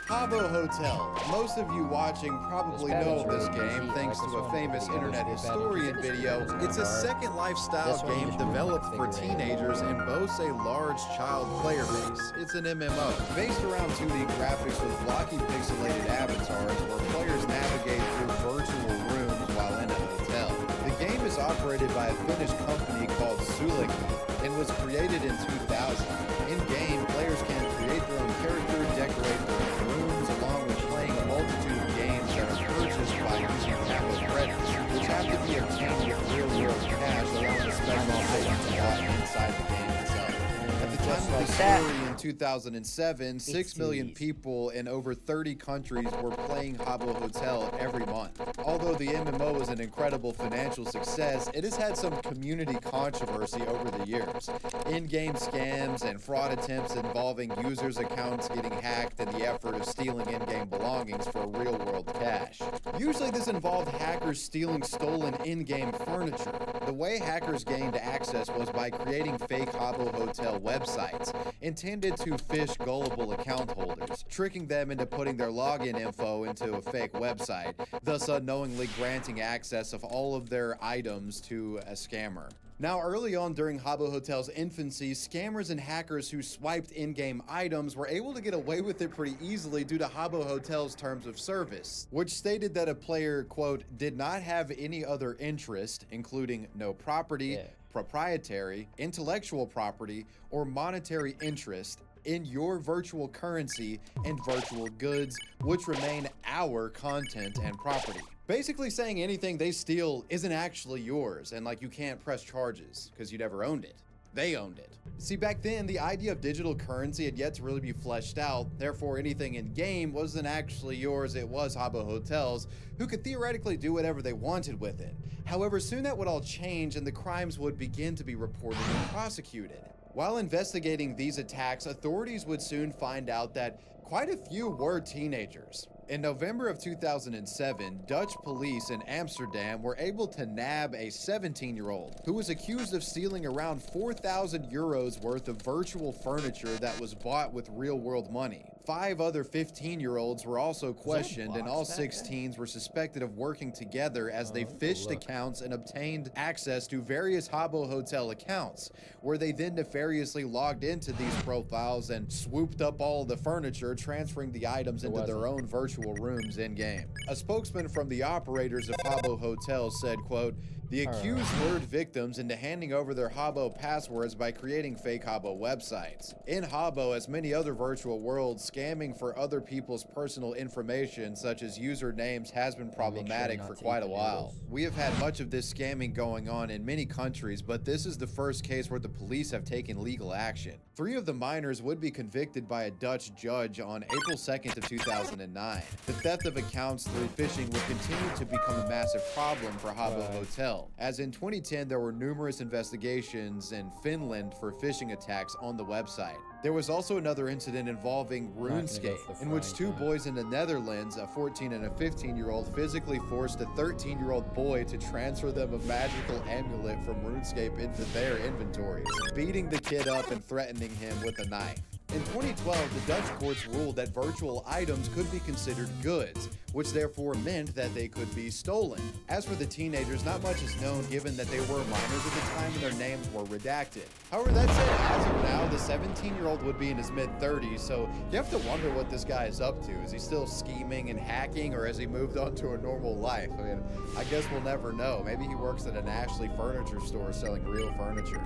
Habbo Hotel. Most of you watching probably know of this game thanks to a famous internet historian video. It's a second lifestyle game developed for teenagers and boasts a large child player base. It's an MMO based around 2D graphics with blocky pixelated avatars where players navigate through virtual rooms while in a hotel. The game is operated by a Finnish company called Suleki and was created in 2000. In-game, players can create their own character, decorate their own rooms, along with playing a multitude of games that are purchased by using Habbo credits, which have to be obtained with real-world cash along with special items bought inside the game itself. At the time of the story in 2007, 6 million people in over 30 countries were playing Habbo Hotel every month. Although the MMO is an incredible financial success, it has had some community controversy over the years. In-game scams and fraud attempts involving users' accounts getting hacked and the effort of stealing in-game belongings for real-world cash. Usually this involved hackers stealing stolen in-game furniture. The way hackers gained access was by creating fake Habbo Hotel websites intended to fish gullible account holders, tricking them into putting their login info into a fake website, thus unknowingly granting access of all of their items to a scammer. Now, early on during Habbo Hotel's infancy, scammers and hackers who swiped in-game items were able to get away with it pretty easily due to Habbo Hotel's terms of service, which stated that a player, quote, did not have any other interest, including no property, proprietary, intellectual property, or monetary interest in your virtual currency and virtual goods, which remain our content and property. Basically saying anything they steal isn't actually yours, and like you can't press charges because you never owned it. They owned it. See, back then, the idea of digital currency had yet to really be fleshed out, therefore anything in-game wasn't actually yours, it was Habbo Hotel's, who could theoretically do whatever they wanted with it. However, soon that would all change and the crimes would begin to be reported and prosecuted. While investigating these attacks, authorities would soon find out that quite a few were teenagers. In November of 2007, Dutch police in Amsterdam were able to nab a 17-year-old who was accused of stealing around 4,000 euros worth of virtual furniture that was bought with real-world money. 5 other 15-year-olds were also questioned, and all 6 teens were suspected of working together as they phished accounts and obtained access to various Habbo Hotel accounts, where they then nefariously logged into these profiles and swooped up all the furniture, transferring the items into their own virtual rooms in-game. A spokesman from the operators of Habbo Hotel said, quote, "The accused lured victims into handing over their Habbo passwords by creating fake Habbo websites. In Habbo, as many other virtual worlds, scamming for other people's personal information, such as usernames, has been problematic for quite a while. We have had much of this scamming going on in many countries, but this is the first case where the police have taken legal action. 3 of the minors would be convicted by a Dutch judge on April 2nd of 2009. The theft of accounts through phishing would continue to become a massive problem for Habbo Hotel, well, as in 2010 there were numerous investigations in Finland for phishing attacks on the website. There was also another incident involving RuneScape, in which two boys in the Netherlands, a 14 and a 15-year-old, physically forced a 13-year-old boy to transfer them a magical amulet from RuneScape into their inventories, beating the kid up and threatening him with a knife. In 2012, the Dutch courts ruled that virtual items could be considered goods, which therefore meant that they could be stolen. As for the teenagers, not much is known given that they were minors at the time and their names were redacted. However, that said, as of now, the 17-year-old would be in his mid-30s, so you have to wonder what this guy is up to. Is he still scheming and hacking, or has he moved on to a normal life? I mean, I guess we'll never know. Maybe he works at an Ashley furniture store selling real furniture.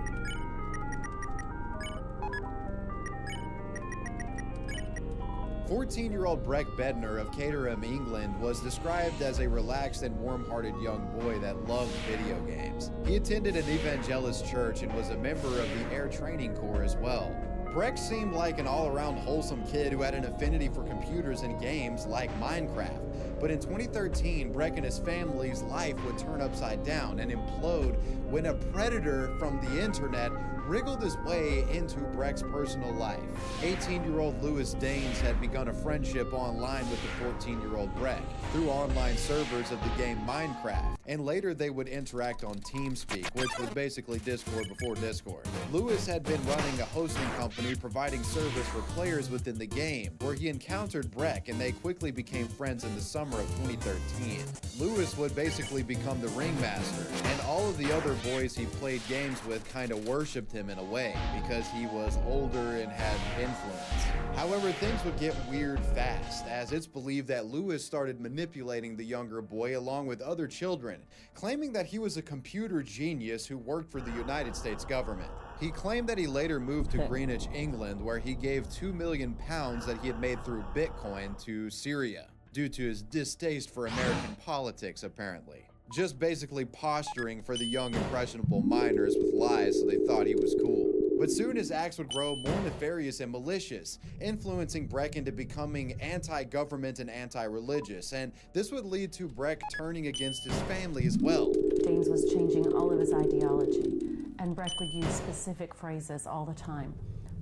14-year-old Breck Bednar of Caterham, England, was described as a relaxed and warm-hearted young boy that loved video games. He attended an evangelist church and was a member of the Air Training Corps as well. Breck seemed like an all-around wholesome kid who had an affinity for computers and games like Minecraft. But in 2013, Breck and his family's life would turn upside down and implode when a predator from the internet wriggled his way into Breck's personal life. 18-year-old Lewis Daines had begun a friendship online with the 14-year-old Breck through online servers of the game Minecraft, and later they would interact on TeamSpeak, which was basically Discord before Discord. Lewis had been running a hosting company providing service for players within the game, where he encountered Breck and they quickly became friends in the summer of 2013. Lewis would basically become the ringmaster, and all of the other boys he played games with kind of worshipped him in a way, because he was older and had influence. However, things would get weird fast, as it's believed that Lewis started manipulating the younger boy along with other children, claiming that he was a computer genius who worked for the United States government. He claimed that he later moved to Greenwich, England, where he gave £2 million that he had made through Bitcoin to Syria, due to his distaste for American politics, apparently. Just basically posturing for the young impressionable minors with lies so they thought he was cool. But soon his acts would grow more nefarious and malicious, influencing Breck into becoming anti-government and anti-religious, and this would lead to Breck turning against his family as well. Daines was changing all of his ideology, and Breck would use specific phrases all the time.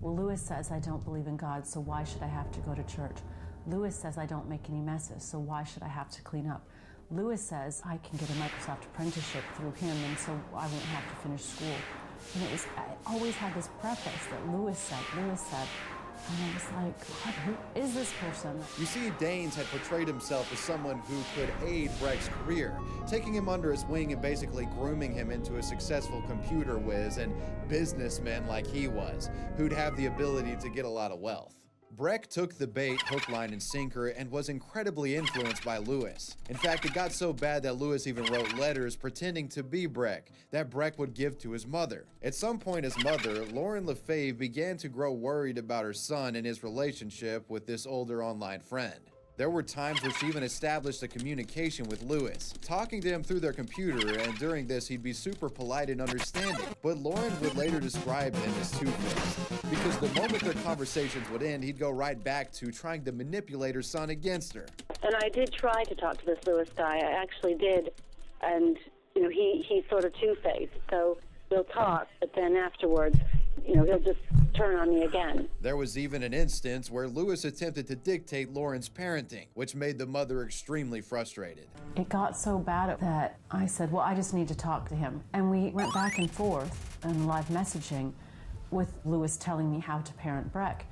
Well, Lewis says, I don't believe in God, so why should I have to go to church? Lewis says, I don't make any messes, so why should I have to clean up? Lewis says, I can get a Microsoft apprenticeship through him, and so I won't have to finish school. And it always had this preface that Lewis said, and I was like, what, who is this person? You see, Daines had portrayed himself as someone who could aid Breck's career, taking him under his wing and basically grooming him into a successful computer whiz and businessman like he was, who'd have the ability to get a lot of wealth. Breck took the bait hook, line, and sinker and was incredibly influenced by Lewis. In fact, it got so bad that Lewis even wrote letters pretending to be Breck that Breck would give to his mother. At some point, his mother, Lauren Lefebvre, began to grow worried about her son and his relationship with this older online friend. There were times where she even established a communication with Lewis, talking to him through their computer, and during this he'd be super polite and understanding. But Lauren would later describe him as two-faced, because the moment their conversations would end, he'd go right back to trying to manipulate her son against her. And I did try to talk to this Lewis guy, I actually did, and you know, he's sort of two-faced, so we'll talk, but then afterwards, you know, he'll just turn on me again. There was even an instance where Lewis attempted to dictate Lauren's parenting, which made the mother extremely frustrated. It got so bad that I said, well, I just need to talk to him. And we went back and forth in live messaging with Lewis telling me how to parent Breck.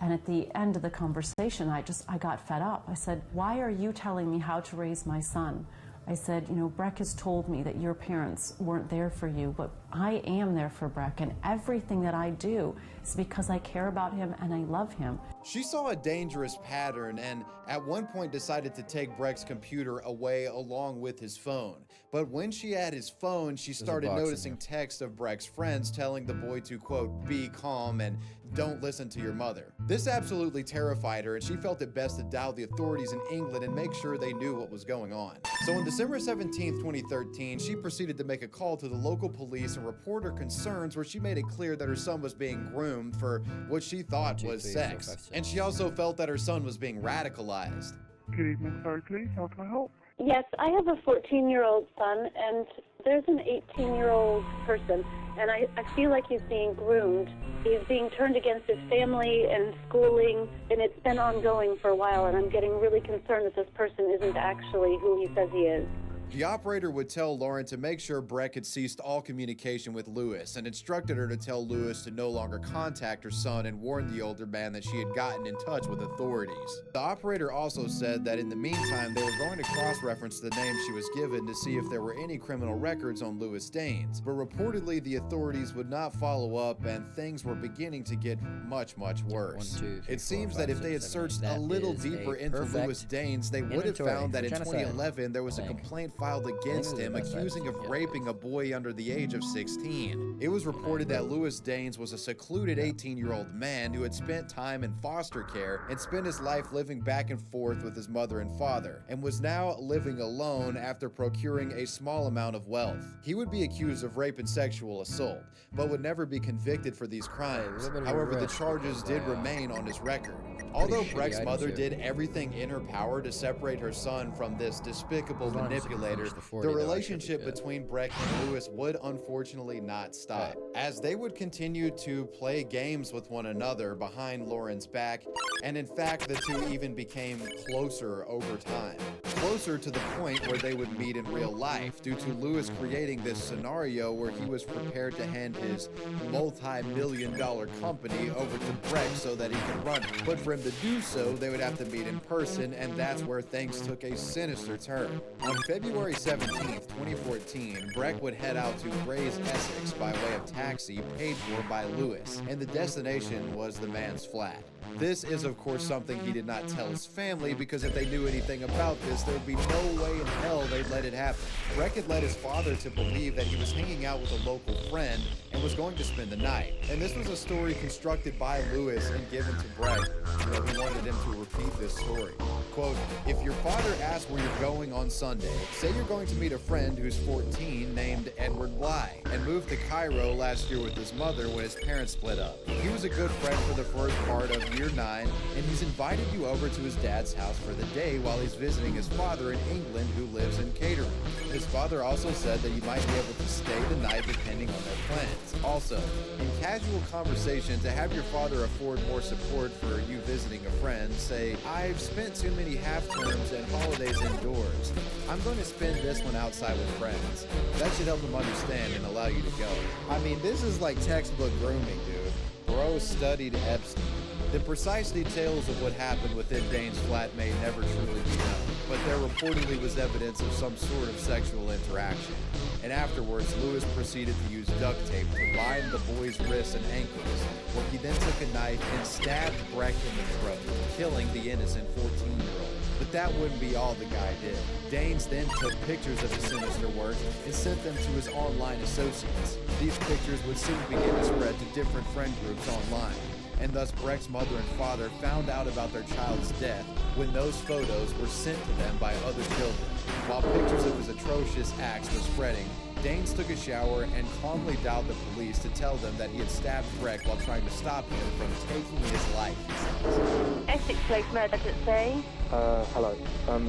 And at the end of the conversation, I got fed up. I said, why are you telling me how to raise my son? I said, you know, Breck has told me that your parents weren't there for you, but I am there for Breck, and everything that I do is because I care about him and I love him. She saw a dangerous pattern and at one point decided to take Breck's computer away along with his phone. But when she had his phone, she started noticing texts of Breck's friends telling the boy to, quote, be calm and don't listen to your mother. This absolutely terrified her, and she felt it best to dial the authorities in England and make sure they knew what was going on. So on December 17th, 2013, she proceeded to make a call to the local police and report her concerns, where she made it clear that her son was being groomed for what she thought was sex. And she also felt that her son was being radicalized. Good evening, sorry, please. How can I help? Yes, I have a 14-year-old son, and there's an 18-year-old person, and I feel like he's being groomed. He's being turned against his family and schooling, and it's been ongoing for a while, and I'm getting really concerned that this person isn't actually who he says he is. The operator would tell Lauren to make sure Breck had ceased all communication with Lewis and instructed her to tell Lewis to no longer contact her son and warn the older man that she had gotten in touch with authorities. The operator also said that in the meantime, they were going to cross-reference the name she was given to see if there were any criminal records on Lewis Daines, but reportedly the authorities would not follow up and things were beginning to get much, much worse. It seems that if they had searched a little deeper into Lewis Daines, they would have found that in 2011 there was a complaint filed against him accusing of raping a boy under the age of 16. It was reported that Lewis Daines was a secluded 18-year-old man who had spent time in foster care and spent his life living back and forth with his mother and father, and was now living alone after procuring a small amount of wealth. He would be accused of rape and sexual assault, but would never be convicted for these crimes. However, the charges did remain on his record. Although Breck's mother did everything in her power to separate her son from this despicable manipulator, the relationship between Breck and Lewis would unfortunately not stop, as they would continue to play games with one another behind Lauren's back, and in fact the two even became closer over time. Closer to the point where they would meet in real life, due to Lewis creating this scenario where he was prepared to hand his multi-million-dollar company over to Breck so that he could run it. But for him to do so, they would have to meet in person, and that's where things took a sinister turn. On February 17th, 2014, Breck would head out to Grays, Essex by way of taxi paid for by Lewis, and the destination was the man's flat. This is, of course, something he did not tell his family, because if they knew anything about this, there would be no way in hell they'd let it happen. Breck had led his father to believe that he was hanging out with a local friend and was going to spend the night. And this was a story constructed by Lewis and given to Breck. He wanted him to repeat this story. Quote, "If your father asks where you're going on Sunday, say you're going to meet a friend who's 14 named Edward Bly and moved to Cairo last year with his mother when his parents split up. He was a good friend for the first part of year 9, and he's invited you over to his dad's house for the day while he's visiting his father in England who lives in Catering. His father also said that you might be able to stay the night depending on their plans. Also, in casual conversation, to have your father afford more support for you visiting a friend, say, I've spent too many half-terms and holidays indoors. I'm going to spend this one outside with friends. That should help him understand and allow you to go." I mean, this is like textbook grooming, dude. Bro studied Epstein. The precise details of what happened within Daines' flat may never truly be known, but there reportedly was evidence of some sort of sexual interaction. And afterwards, Lewis proceeded to use duct tape to bind the boy's wrists and ankles, where he then took a knife and stabbed Breck in the throat, killing the innocent 14-year-old. But that wouldn't be all the guy did. Daines then took pictures of his sinister work and sent them to his online associates. These pictures would soon begin to spread to different friend groups online, and thus Breck's mother and father found out about their child's death when those photos were sent to them by other children. While pictures of his atrocious acts were spreading, Daines took a shower and calmly dialed the police to tell them that he had stabbed Breck while trying to stop him from taking his life. Essex Place Emergency. Hello.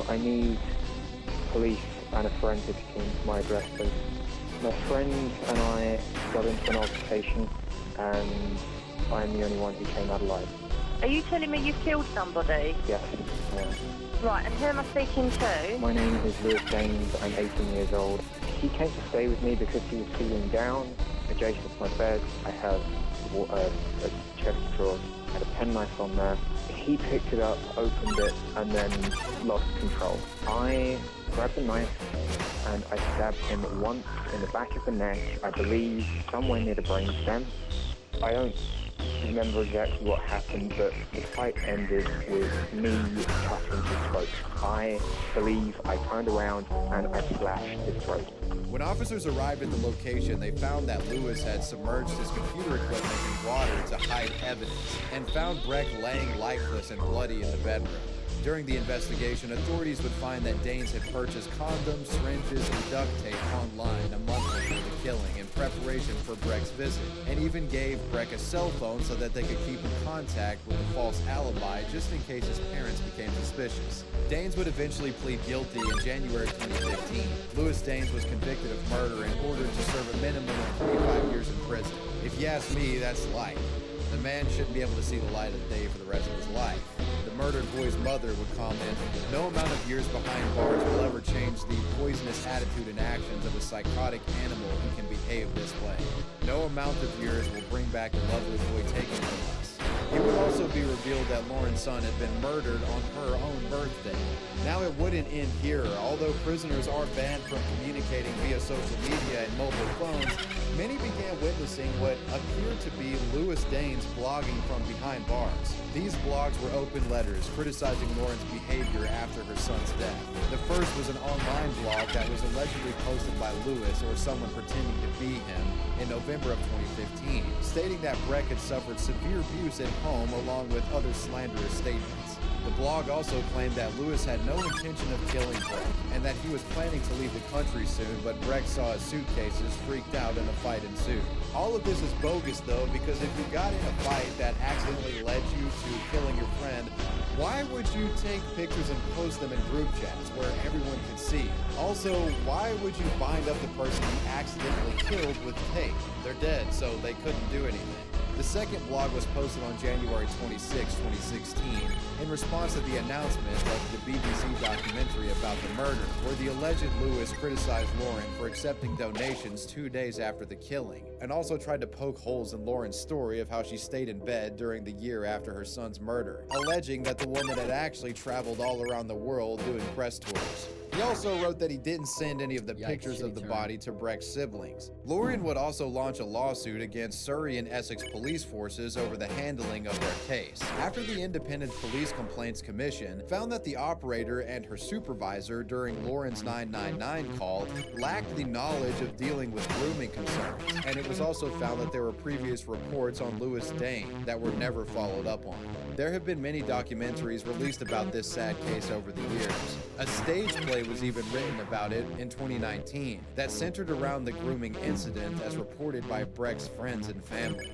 I need police and a friend to come to my address, please. My friend and I got into an altercation, and I'm the only one who came out alive. Are you telling me you've killed somebody? Yes, I am. Right, and who am I speaking to? My name is Lewis Daines. I'm 18 years old. He came to stay with me because he was feeling down. Adjacent to my bed, I have a chest of drawers. I had a penknife on there. He picked it up, opened it, and then lost control. I grabbed the knife and I stabbed him once in the back of the neck, I believe somewhere near the brainstem. I don't remember exactly what happened, but the fight ended with me cutting his throat. I believe I turned around and I slashed his throat. When officers arrived at the location, they found that Lewis had submerged his computer equipment in water to hide evidence, and found Breck laying lifeless and bloody in the bedroom. During the investigation, authorities would find that Danes had purchased condoms, syringes, and duct tape online a month before the killing in preparation for Breck's visit, and even gave Breck a cell phone so that they could keep in contact with a false alibi just in case his parents became suspicious. Danes would eventually plead guilty in January 2015. Louis Danes was convicted of murder and ordered to serve a minimum of 25 years in prison. If you ask me, that's life. The man shouldn't be able to see the light of day for the rest of his life. The murdered boy's mother would comment, "No amount of years behind bars will ever change the poisonous attitude and actions of a psychotic animal who can behave this way. No amount of years will bring back a lovely boy taken from us." It would also be revealed that Lauren's son had been murdered on her own birthday. Now it wouldn't end here. Although prisoners are banned from communicating via social media and mobile phones, many began witnessing what appeared to be Louis Danes blogging from behind bars. These blogs were open letters criticizing Lauren's behavior after her son's death. The first was an online blog that was allegedly posted by Louis or someone pretending to be him in November of 2015, stating that Breck had suffered severe abuse at home along with other slanderous statements. The blog also claimed that Louis had no intention of killing Breck and that he was planning to leave the country soon, but Breck saw his suitcases, freaked out, and a fight ensued. All of this is bogus though, because if you got in a fight that accidentally led you to killing your friend, why would you take pictures and post them in group chats where everyone can see? Also, why would you bind up the person you accidentally killed with tape? They're dead, so they couldn't do anything. The second blog was posted on January 26, 2016, in response to the announcement of the BBC documentary about the murder, where the alleged Louis criticized Lauren for accepting donations 2 days after the killing, and also tried to poke holes in Lauren's story of how she stayed in bed during the year after her son's murder, alleging that the woman had actually traveled all around the world doing press tours. He also wrote that he didn't send any of the pictures of the body to Breck's siblings. Lauren would also launch a lawsuit against Surrey and Essex police forces over the handling of their case. After the Independent Police Complaints Commission found that the operator and her supervisor during Lauren's 999 call lacked the knowledge of dealing with grooming concerns, and it was also found that there were previous reports on Louis Dane that were never followed up on. There have been many documentaries released about this sad case over the years. A stage play was even written about it in 2019 that centered around the grooming incident as reported by Breck's friends and family.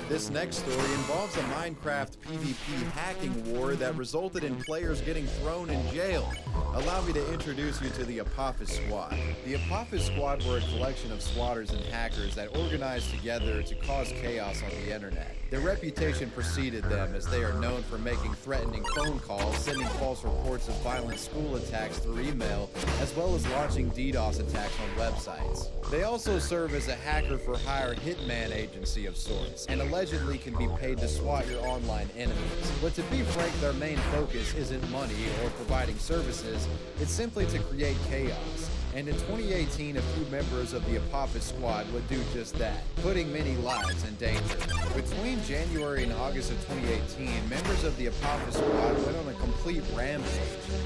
This next story involves a Minecraft PvP hacking war that resulted in players getting thrown in jail. Allow me to introduce you to the Apophis Squad. The Apophis Squad were a collection of swatters and hackers that organized together to cause chaos on the internet. Their reputation preceded them as they are known for making threatening phone calls, sending false reports of violent school attacks through email, as well as launching DDoS attacks on websites. They also serve as a hacker-for-hire hitman agency of sorts, and allegedly can be paid to swat your online enemies. But to be frank, their main focus isn't money or providing services, it's simply to create chaos. And in 2018, a few members of the Apophis Squad would do just that, putting many lives in danger. Between January and August of 2018, members of the Apophis Squad went on a complete rampage,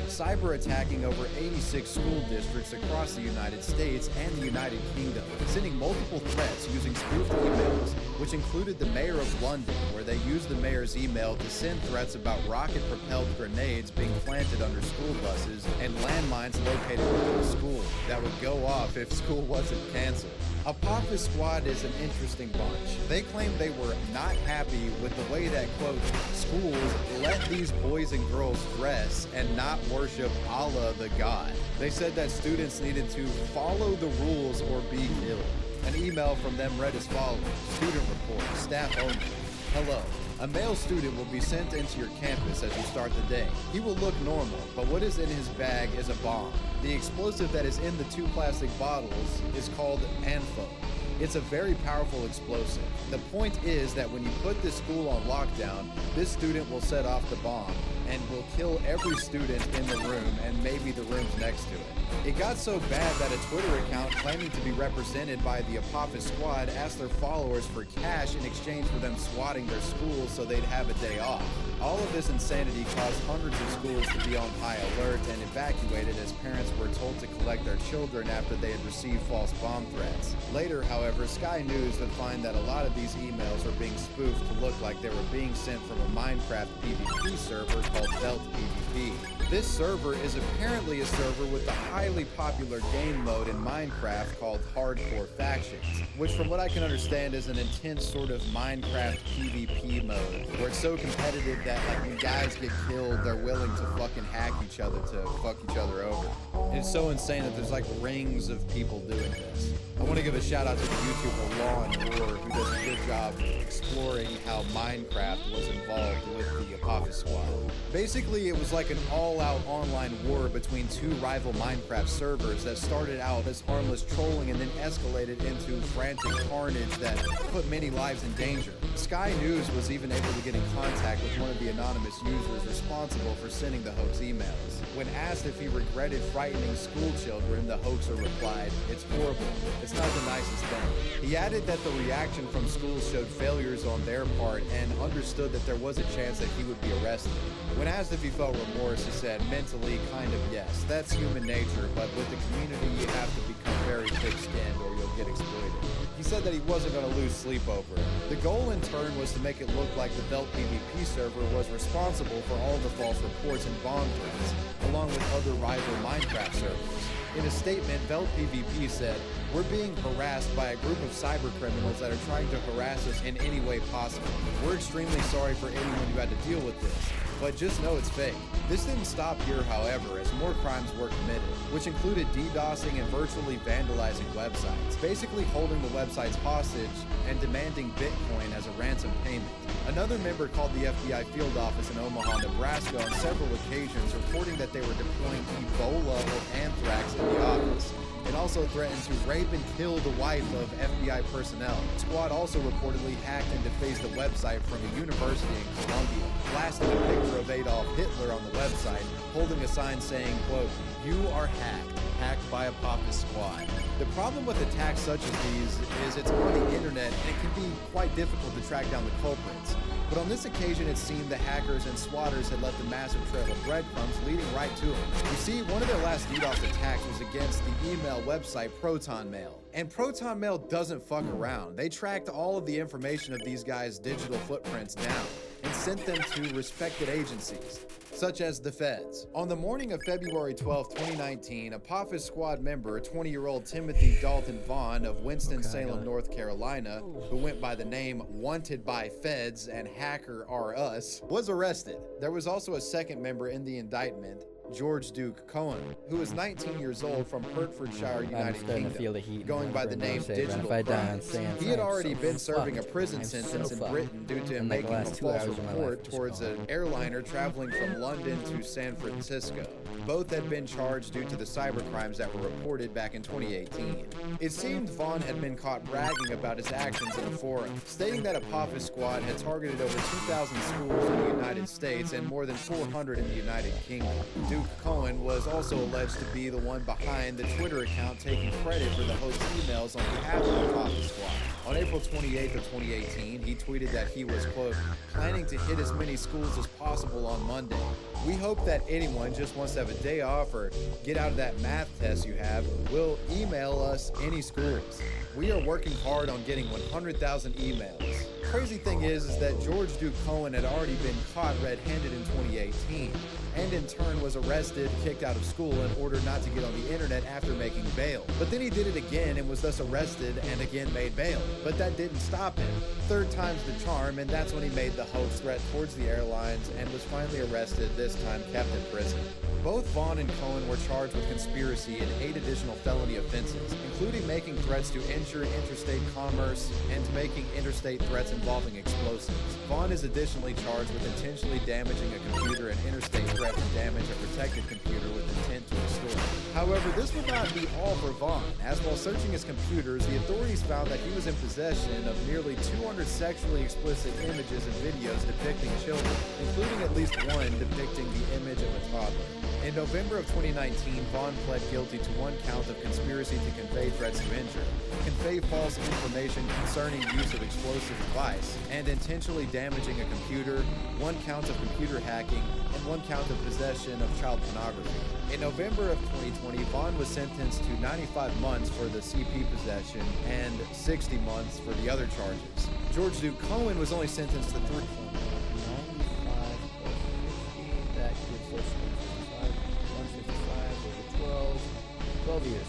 cyber attacking over 86 school districts across the United States and the United Kingdom, sending multiple threats using spoofed emails, which included the mayor of London, where they used the mayor's email to send threats about rocket-propelled grenades being planted under school buses and landmines located within the school that would go off if school wasn't canceled. Apophis Squad is an interesting bunch. They claim they were not happy with the way that, quote, schools let these boys and girls dress and not worship Allah the God. They said that students needed to follow the rules or be killed. An email from them read as follows: student report, staff only. Hello. A male student will be sent into your campus as you start the day. He will look normal, but what is in his bag is a bomb. The explosive that is in the 2 plastic bottles is called ANFO. It's a very powerful explosive. The point is that when you put this school on lockdown, this student will set off the bomb and will kill every student in the room and maybe the rooms next to it. It got so bad that a Twitter account claiming to be represented by the Apophis Squad asked their followers for cash in exchange for them swatting their schools so they'd have a day off. All of this insanity caused hundreds of schools to be on high alert and evacuated as parents were told to collect their children after they had received false bomb threats. Later, however, however, Sky News would find that a lot of these emails are being spoofed to look like they were being sent from a Minecraft PvP server called Didnt PvP. This server is apparently a server with the highly popular game mode in Minecraft called Hardcore Factions, which from what I can understand is an intense sort of Minecraft PvP mode, where it's so competitive that like when guys get killed, they're willing to fucking hack each other to fuck each other over. And it's so insane that there's like rings of people doing this. I want to give a shout out to the YouTuber Law and War, who does a good job exploring how Minecraft was involved with the Apophis Squad. Basically, it was like an all-out online war between two rival Minecraft servers that started out as harmless trolling and then escalated into frantic carnage that put many lives in danger. Sky News was even able to get in contact with one of the anonymous users responsible for sending the hoax emails. When asked if he regretted frightening school children, the hoaxer replied, "It's horrible. It's not the nicest thing." He added that the reaction from schools showed failures on their part and understood that there was a chance that he would be arrested. When asked if he felt remorse, he said, "Mentally, kind of yes. That's human nature, but with the community, you have to become very thick-skinned or you'll get exploited." He said that he wasn't going to lose sleep over it. The goal in turn was to make it look like the Didnt PvP server was responsible for all the false reports and bomb threats, along with other rival Minecraft servers. In a statement, Didnt PvP said, "We're being harassed by a group of cyber criminals that are trying to harass us in any way possible. We're extremely sorry for anyone who had to deal with this, but just know it's fake." This didn't stop here, however, as more crimes were committed, which included DDoSing and virtually vandalizing websites, basically holding the websites hostage and demanding Bitcoin as a ransom payment. Another member called the FBI field office in Omaha, Nebraska on several occasions, reporting that they were deploying Ebola or anthrax in the office, and also threatened to rape and kill the wife of FBI personnel. The squad also reportedly hacked and defaced a website from a university in Columbia, blasting a picture of Adolf Hitler on the website, holding a sign saying, quote, "You are hacked by Apophis Squad." The problem with attacks such as these is it's on the internet and it can be quite difficult to track down the culprits. But on this occasion, it seemed the hackers and swatters had left a massive trail of breadcrumbs leading right to them. You see, one of their last DDoS attacks was against the email website Proton Mail. And Proton Mail doesn't fuck around. They tracked all of the information of these guys' digital footprints down and sent them to respected agencies, such as the feds. On the morning of February 12, 2019, Apophis Squad member, 20-year-old Timothy Dalton Vaughn of Winston-Salem, North Carolina, who went by the name Wanted by Feds and Hacker R Us, was arrested. There was also a second member in the indictment, George Duke Cohen, who is 19 years old from Hertfordshire, United Kingdom, going by the name Digital Crimes. He had already been serving a prison sentence in Britain due to him making a false report towards an airliner traveling from London to San Francisco. Both had been charged due to the cybercrimes that were reported back in 2018. It seemed Vaughn had been caught bragging about his actions in a forum, stating that Apophis Squad had targeted over 2,000 schools in the United States and more than 400 in the United Kingdom. Duke Cohen was also alleged to be the one behind the Twitter account taking credit for the hoax emails on behalf of the Apophis Squad. On April 28th of 2018, he tweeted that he was, quote, "planning to hit as many schools as possible on Monday. We hope that anyone just wants to have a day off or get out of that math test you have will email us any schools. We are working hard on getting 100,000 emails." Crazy thing is that George Duke Cohen had already been caught red-handed in 2018, and in turn was arrested, kicked out of school, and ordered not to get on the internet after making bail. But then he did it again and was thus arrested and again made bail. But that didn't stop him. Third time's the charm, and that's when he made the hoax threat towards the airlines and was finally arrested, this time kept in prison. Both Vaughn and Cohen were charged with conspiracy and 8 additional felony offenses, including making threats to injure interstate commerce and to making interstate threats involving explosives. Vaughn is additionally charged with intentionally damaging a computer and interstate threat to damage a protected computer with intent to restore it. However, this would not be all for Vaughn, as while searching his computers, the authorities found that he was in possession of nearly 200 sexually explicit images and videos depicting children, including at least one depicting the image of a toddler. In November of 2019, Vaughn pled guilty to 1 count of conspiracy to convey threats to injure, convey false information concerning use of explosive device, and intentionally damaging a computer, 1 count of computer hacking, and 1 count of possession of child pornography. In November of 2020, Vaughn was sentenced to 95 months for the CP possession and 60 months for the other charges. George Duke Cohen was only sentenced to 3. 12 years.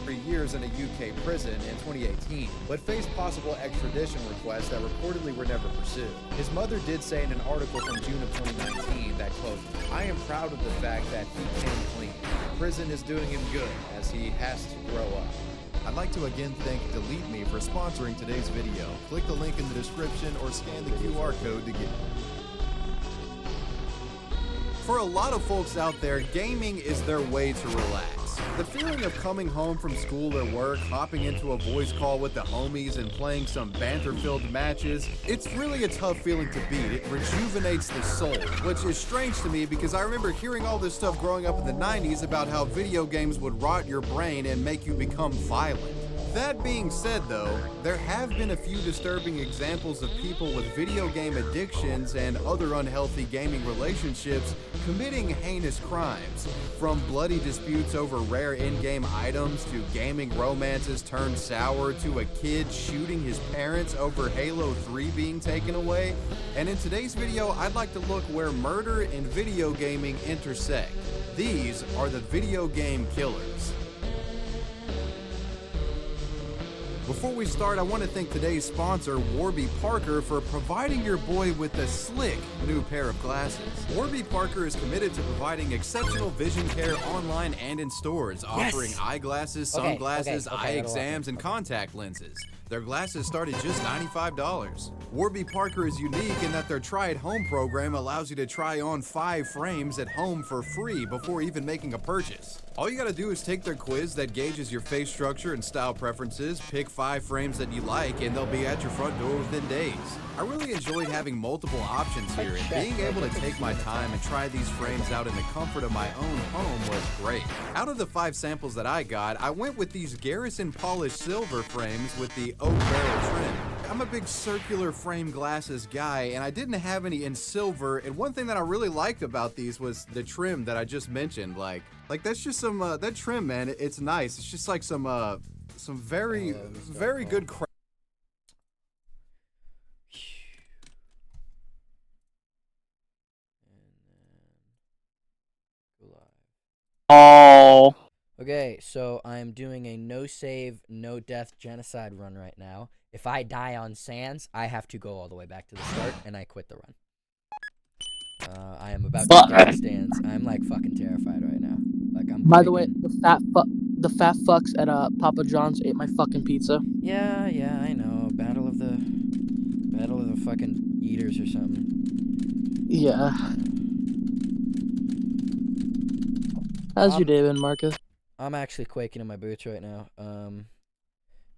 3 years in a UK prison in 2018, but faced possible extradition requests that reportedly were never pursued. His mother did say in an article from June of 2019 that, quote, "I am proud of the fact that he came clean. Prison is doing him good as he has to grow up." I'd like to again thank Delete Me for sponsoring today's video. Click the link in the description or scan the QR code to get. For a lot of folks out there, gaming is their way to relax. The feeling of coming home from school or work, hopping into a voice call with the homies and playing some banter-filled matches, it's really a tough feeling to beat. It rejuvenates the soul, which is strange to me because I remember hearing all this stuff growing up in the 90s about how video games would rot your brain and make you become violent. That being said though, there have been a few disturbing examples of people with video game addictions and other unhealthy gaming relationships committing heinous crimes. From bloody disputes over rare in-game items to gaming romances turned sour to a kid shooting his parents over Halo 3 being taken away. And in today's video, I'd like to look where murder and video gaming intersect. These are the video game killers. Before we start, I want to thank today's sponsor, Warby Parker, for providing your boy with a slick new pair of glasses. Warby Parker is committed to providing exceptional vision care online and in stores, offering eyeglasses, sunglasses, eye exams, and contact lenses. Their glasses start at just $95. Warby Parker is unique in that their Try at Home program allows you to try on 5 frames at home for free before even making a purchase. All you gotta do is take their quiz that gauges your face structure and style preferences, pick 5 frames that you like, and they'll be at your front door within days. I really enjoyed having multiple options here, and being able to take my time and try these frames out in the comfort of my own home was great. Out of the 5 samples that I got, I went with these Garrison polished silver frames with the oak barrel trim. I'm a big circular frame glasses guy, and I didn't have any in silver, and one thing that I really liked about these was the trim that I just mentioned. Like that's just some, that trim, man, it's nice. It's just like some very good crap. Oh. Okay, so I'm doing a no save, no death genocide run right now. If I die on Sands, I have to go all the way back to the start, and I quit the run. I am about to get stands. I'm like fucking terrified right now. Like I'm. By the way, the fat fucks at Papa John's ate my fucking pizza. Yeah, I know. Battle of the fucking eaters or something. Yeah. How's your day been, Marcus? I'm actually quaking in my boots right now.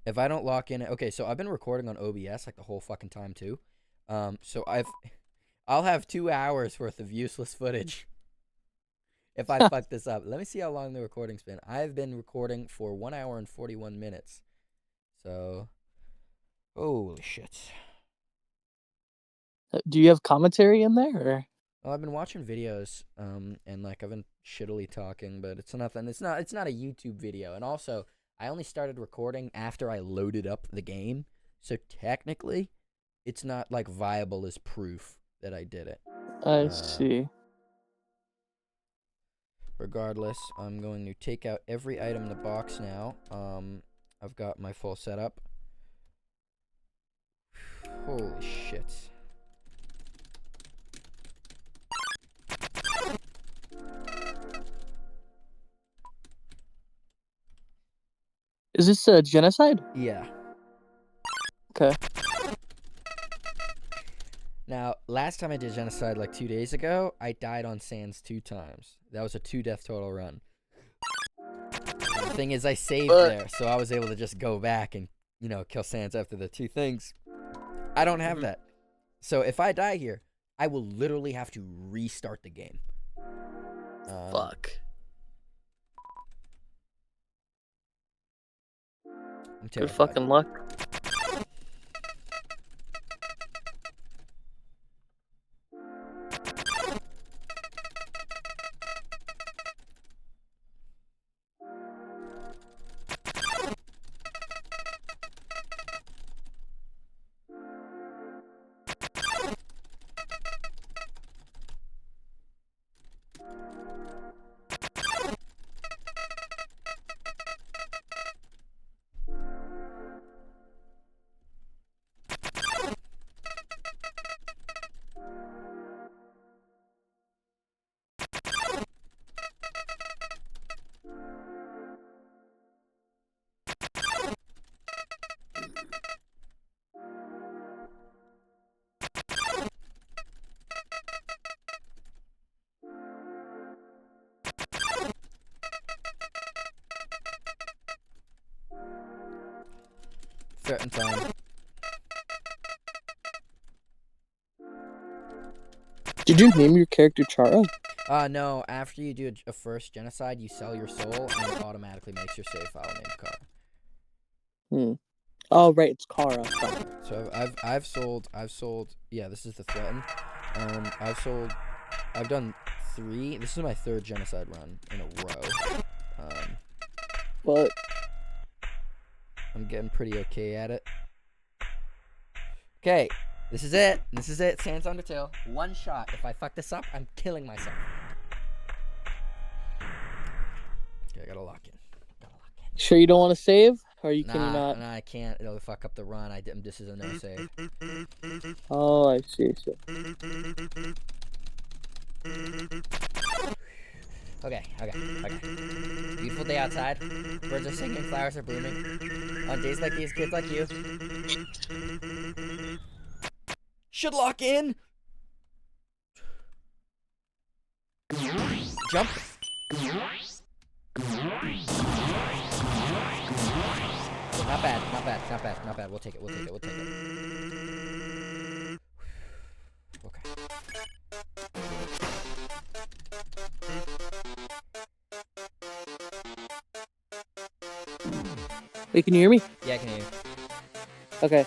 If I don't lock in, okay, so I've been recording on OBS like the whole fucking time too. So I'll have 2 hours worth of useless footage if I fuck this up. Let me see how long the recording's been. I've been recording for 1 hour and 41 minutes. So, holy shit. Do you have commentary in there, or? Well, I've been watching videos, and like I've been shittily talking, but it's nothing. It's not a YouTube video, and also I only started recording after I loaded up the game, so technically, it's not like viable as proof that I did it. I see. Regardless, I'm going to take out every item in the box now. I've got my full setup. Holy shit. Is this a genocide? Yeah. Okay. Now, last time I did genocide like 2 days ago, I died on Sands 2 times. That was a 2-death total run. The thing is, I saved there, so I was able to just go back and, kill Sands after the 2 things. I don't have that. So if I die here, I will literally have to restart the game. fuck. I'm Good terrified. fucking luck. Certain time. Did you name your character Chara? No. After you do a first genocide, you sell your soul, and it automatically makes your save file named Kara. Hmm. Oh right, it's Kara. So I've sold. Yeah, this is the threatened. I've done 3. This is my 3rd genocide run in a row. But I'm getting pretty okay at it. Okay, this is it. Sans Undertale. 1 shot. If I fuck this up, I'm killing myself. Okay, I gotta lock in. Sure you don't want to save? Or can you not? Nah, I can't. It'll fuck up the run. This is a no save. Oh, I see. Okay. Beautiful day outside. Birds are singing, flowers are blooming. On days like these, kids like you should lock in. Jump. Not bad. We'll take it. Okay. Wait, can you hear me? Yeah, I can hear you. Okay.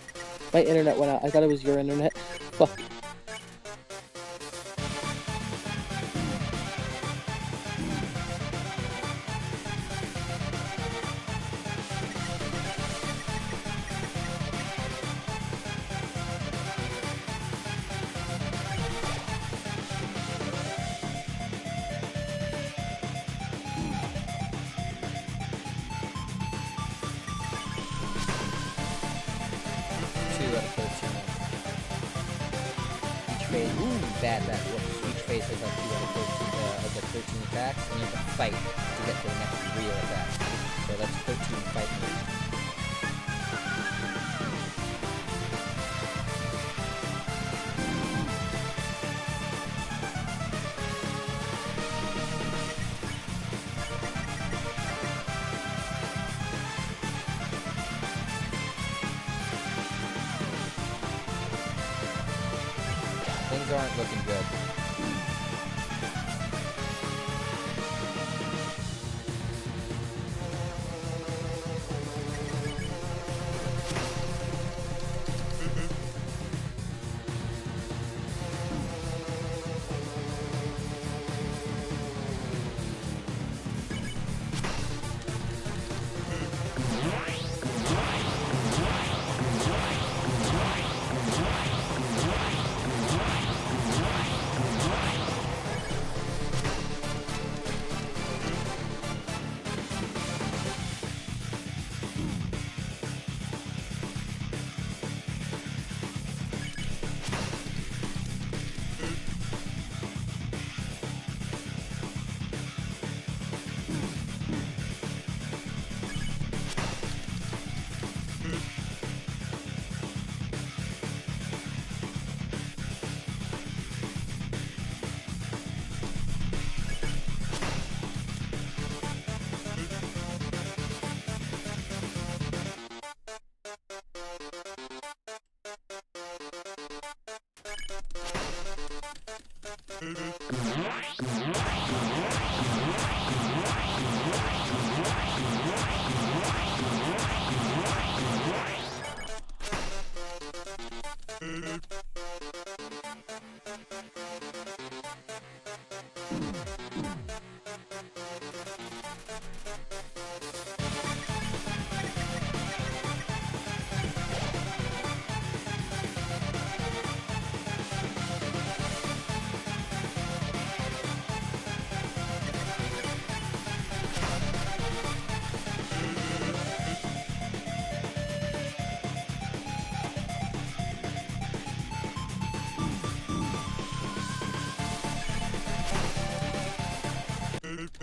My internet went out. I thought it was your internet. Fuck. Bad. Each phase has like 2 out of the 13 attacks, and you have to fight to get to the next real attack. So that's 13 fight moves. Things aren't looking good.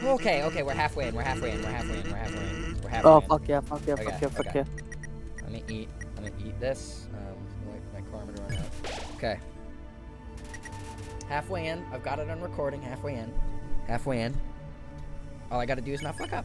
Okay, we're halfway in. Oh, fuck yeah. Okay. I'm gonna eat this. Wait for my karma to run out. Okay. Halfway in. I've got it on recording. Halfway in. All I gotta do is not fuck up.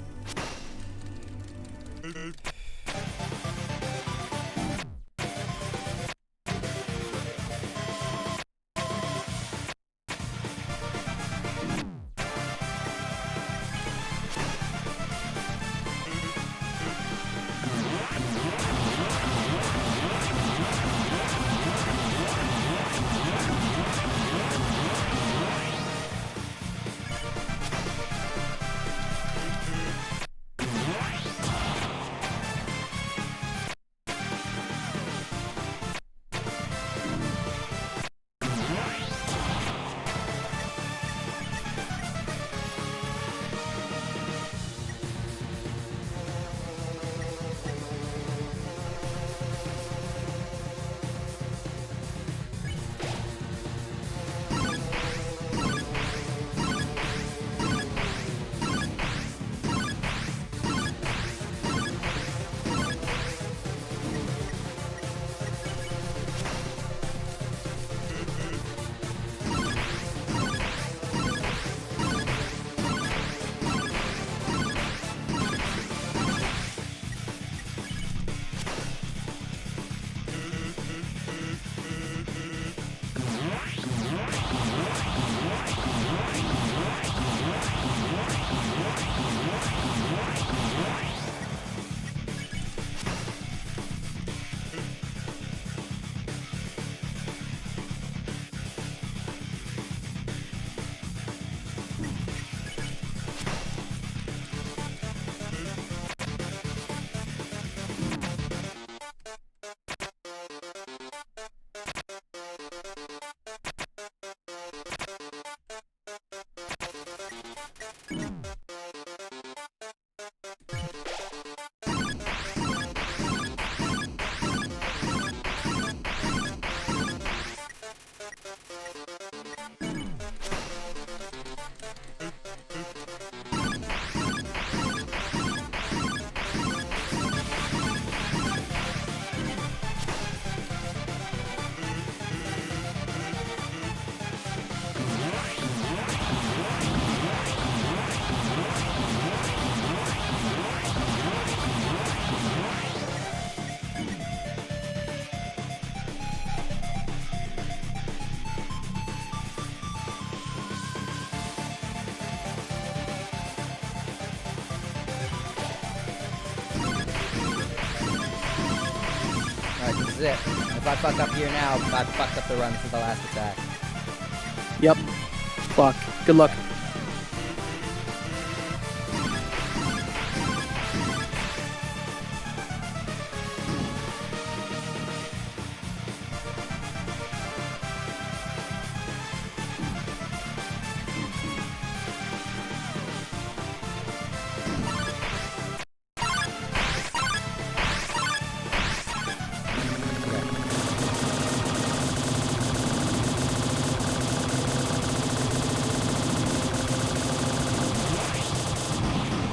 This is it. If I fuck up here now, I fucked up the run for the last attack. Yep. Fuck. Good luck.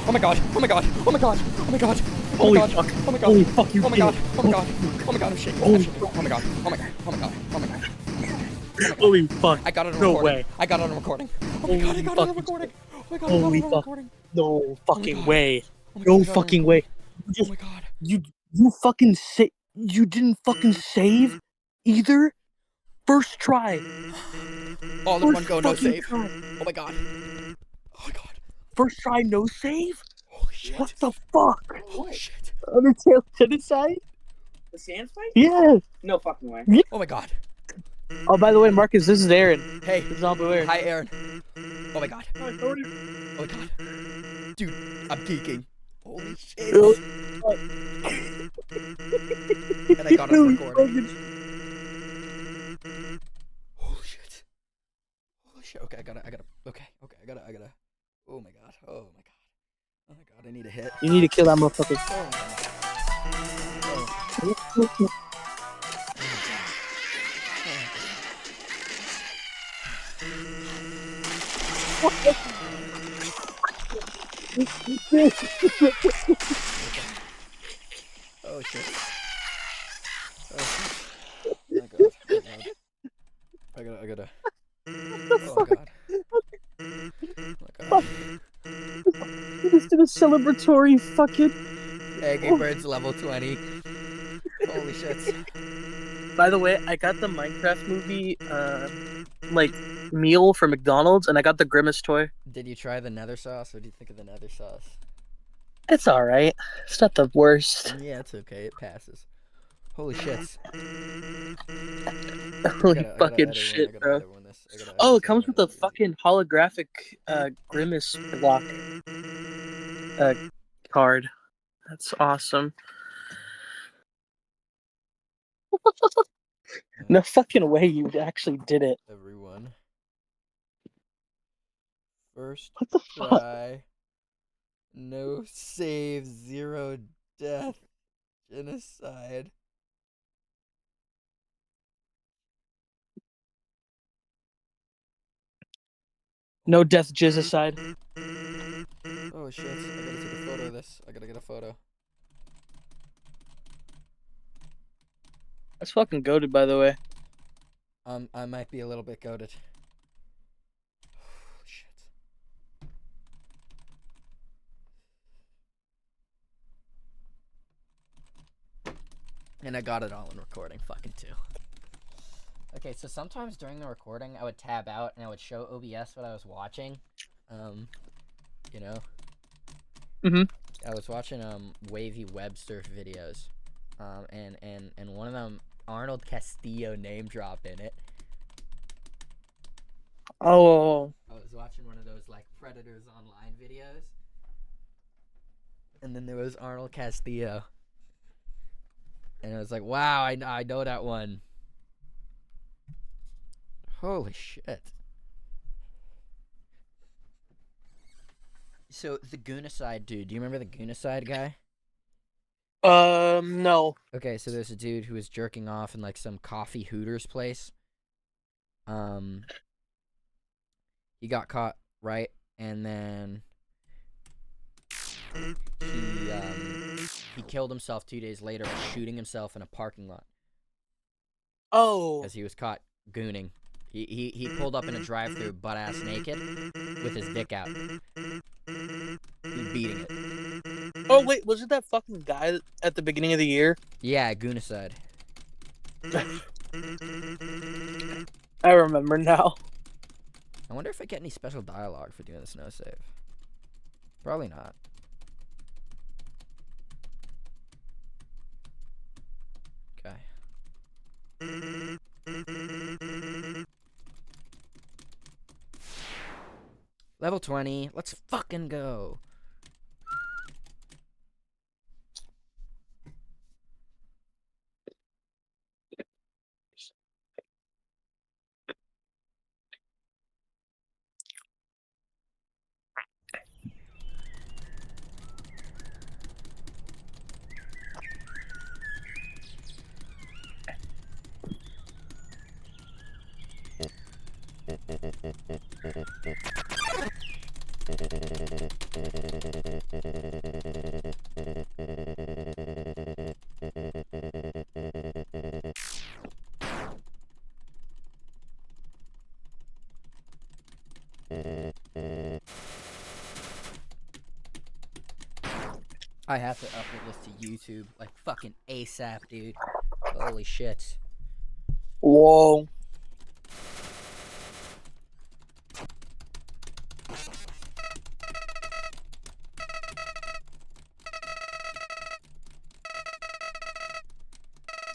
Oh my god, oh my god, oh my god, oh my god, holy fuck, oh my god, holy fuck, you oh my god, oh my god, oh my god, I'm shaking, oh my god, oh my god, oh my god, oh my god. Holy fuck. I got it on no recording. way. I got it on recording. Oh my god, I got it on recording. Oh my god, holy I got it on fuck. recording. No fucking god. way. Oh my No god, fucking way. Oh my god. You fucking you didn't fucking save either? First try. All in one go, no save. Oh my god. Oh my god. First try, no save? Holy shit. What the fuck? Holy shit. Undertale genocide? The sand fight? Yeah. No fucking way. Yeah. Oh my god. Oh, by the way, Marcus, this is Aaron. Hey. This is Abu Aaron. Hi, Aaron. Oh my god. Oh my god. Dude, I'm geeking. Holy shit. And I got on recording. Holy shit. Holy shit. Okay, I gotta. Okay, I gotta. Oh my god. Oh my god. Oh my god, I need a hit. You need to kill that motherfucker. Oh shit. Oh shit. Oh god. Oh god. I gotta. Oh god. Oh god. Just did a celebratory fucking Angry Birds level 20. Holy shit. By the way, I got the Minecraft movie meal from McDonald's, and I got the Grimace toy. Did you try the nether sauce? What do you think of the nether sauce? It's alright. It's not the worst. Yeah, it's okay. It passes. Holy shit. Holy fucking shit, bro. Oh, it comes with a fucking holographic Grimace block card. That's awesome. No fucking way you actually did it. Everyone. First what the try. Fuck? No save, 0 death. Genocide. No death, jizzicide. Oh shit, I gotta take a photo of this. I gotta get a photo. That's fucking goated, by the way. I might be a little bit goated. Shit. And I got it all in recording, fucking too. Okay, so sometimes during the recording, I would tab out and I would show OBS what I was watching. You know? Mm-hmm. I was watching, Wavy Web Surf videos. And one of them, Arnold Castillo name drop in it. Oh. I was watching one of those, like, Predators Online videos. And then there was Arnold Castillo. And I was like, wow, I know that one. Holy shit. So, the Goonacide dude, do you remember the Goonacide guy? No. Okay, so there's a dude who was jerking off in, like, some coffee Hooters place. He got caught, right? And then he killed himself 2 days later by shooting himself in a parking lot. Oh. Because he was caught gooning. He pulled up in a drive-thru butt-ass naked with his dick out. He beating it. Oh, wait, was it that fucking guy at the beginning of the year? Yeah, Goonacide. I remember now. I wonder if I get any special dialogue for doing the snow save. Probably not. Okay. Level 20. Let's fucking go. I have to upload this to YouTube like fucking ASAP, dude. Holy shit. Whoa.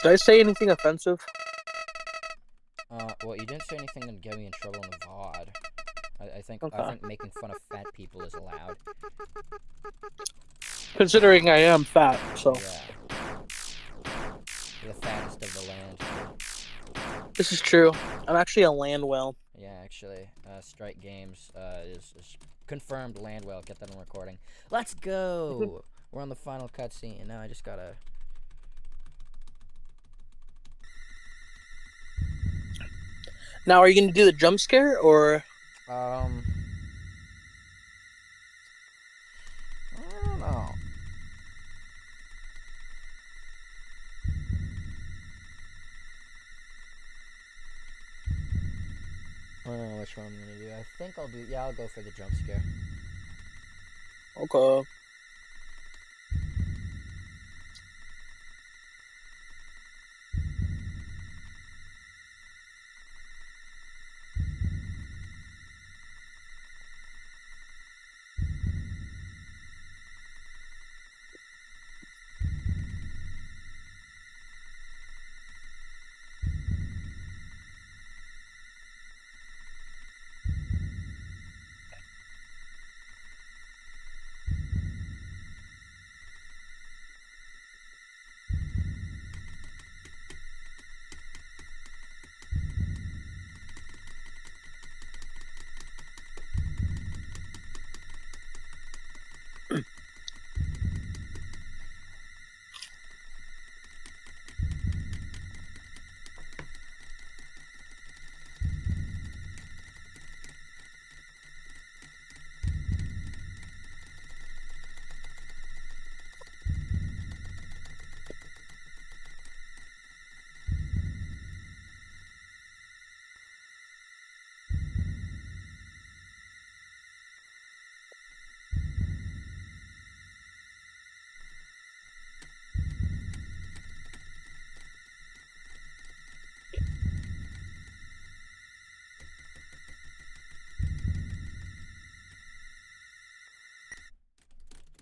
Did I say anything offensive? Well, you didn't say anything that get me in trouble in the VOD. I think making fun of fat people is allowed. Considering I am fat, so. Yeah. You're the fattest of the land. This is true. I'm actually a land whale. Yeah, actually, Strike Games is confirmed land whale. Get that on recording. Let's go. We're on the final cutscene, and now I just gotta. Now, are you gonna do the jump scare or? I don't know. I don't know which one I'm gonna do. I think I'll do. Yeah, I'll go for the jump scare. Okay.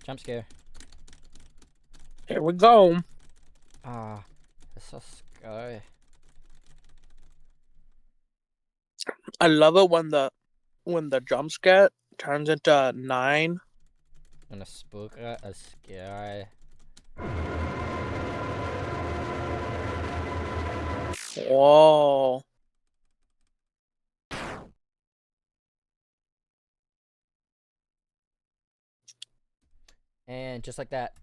Jump scare. Here we go. Ah, it's so scary. I love it when the jump scare turns into 9. And a spooker, a scary. Whoa. And just like that,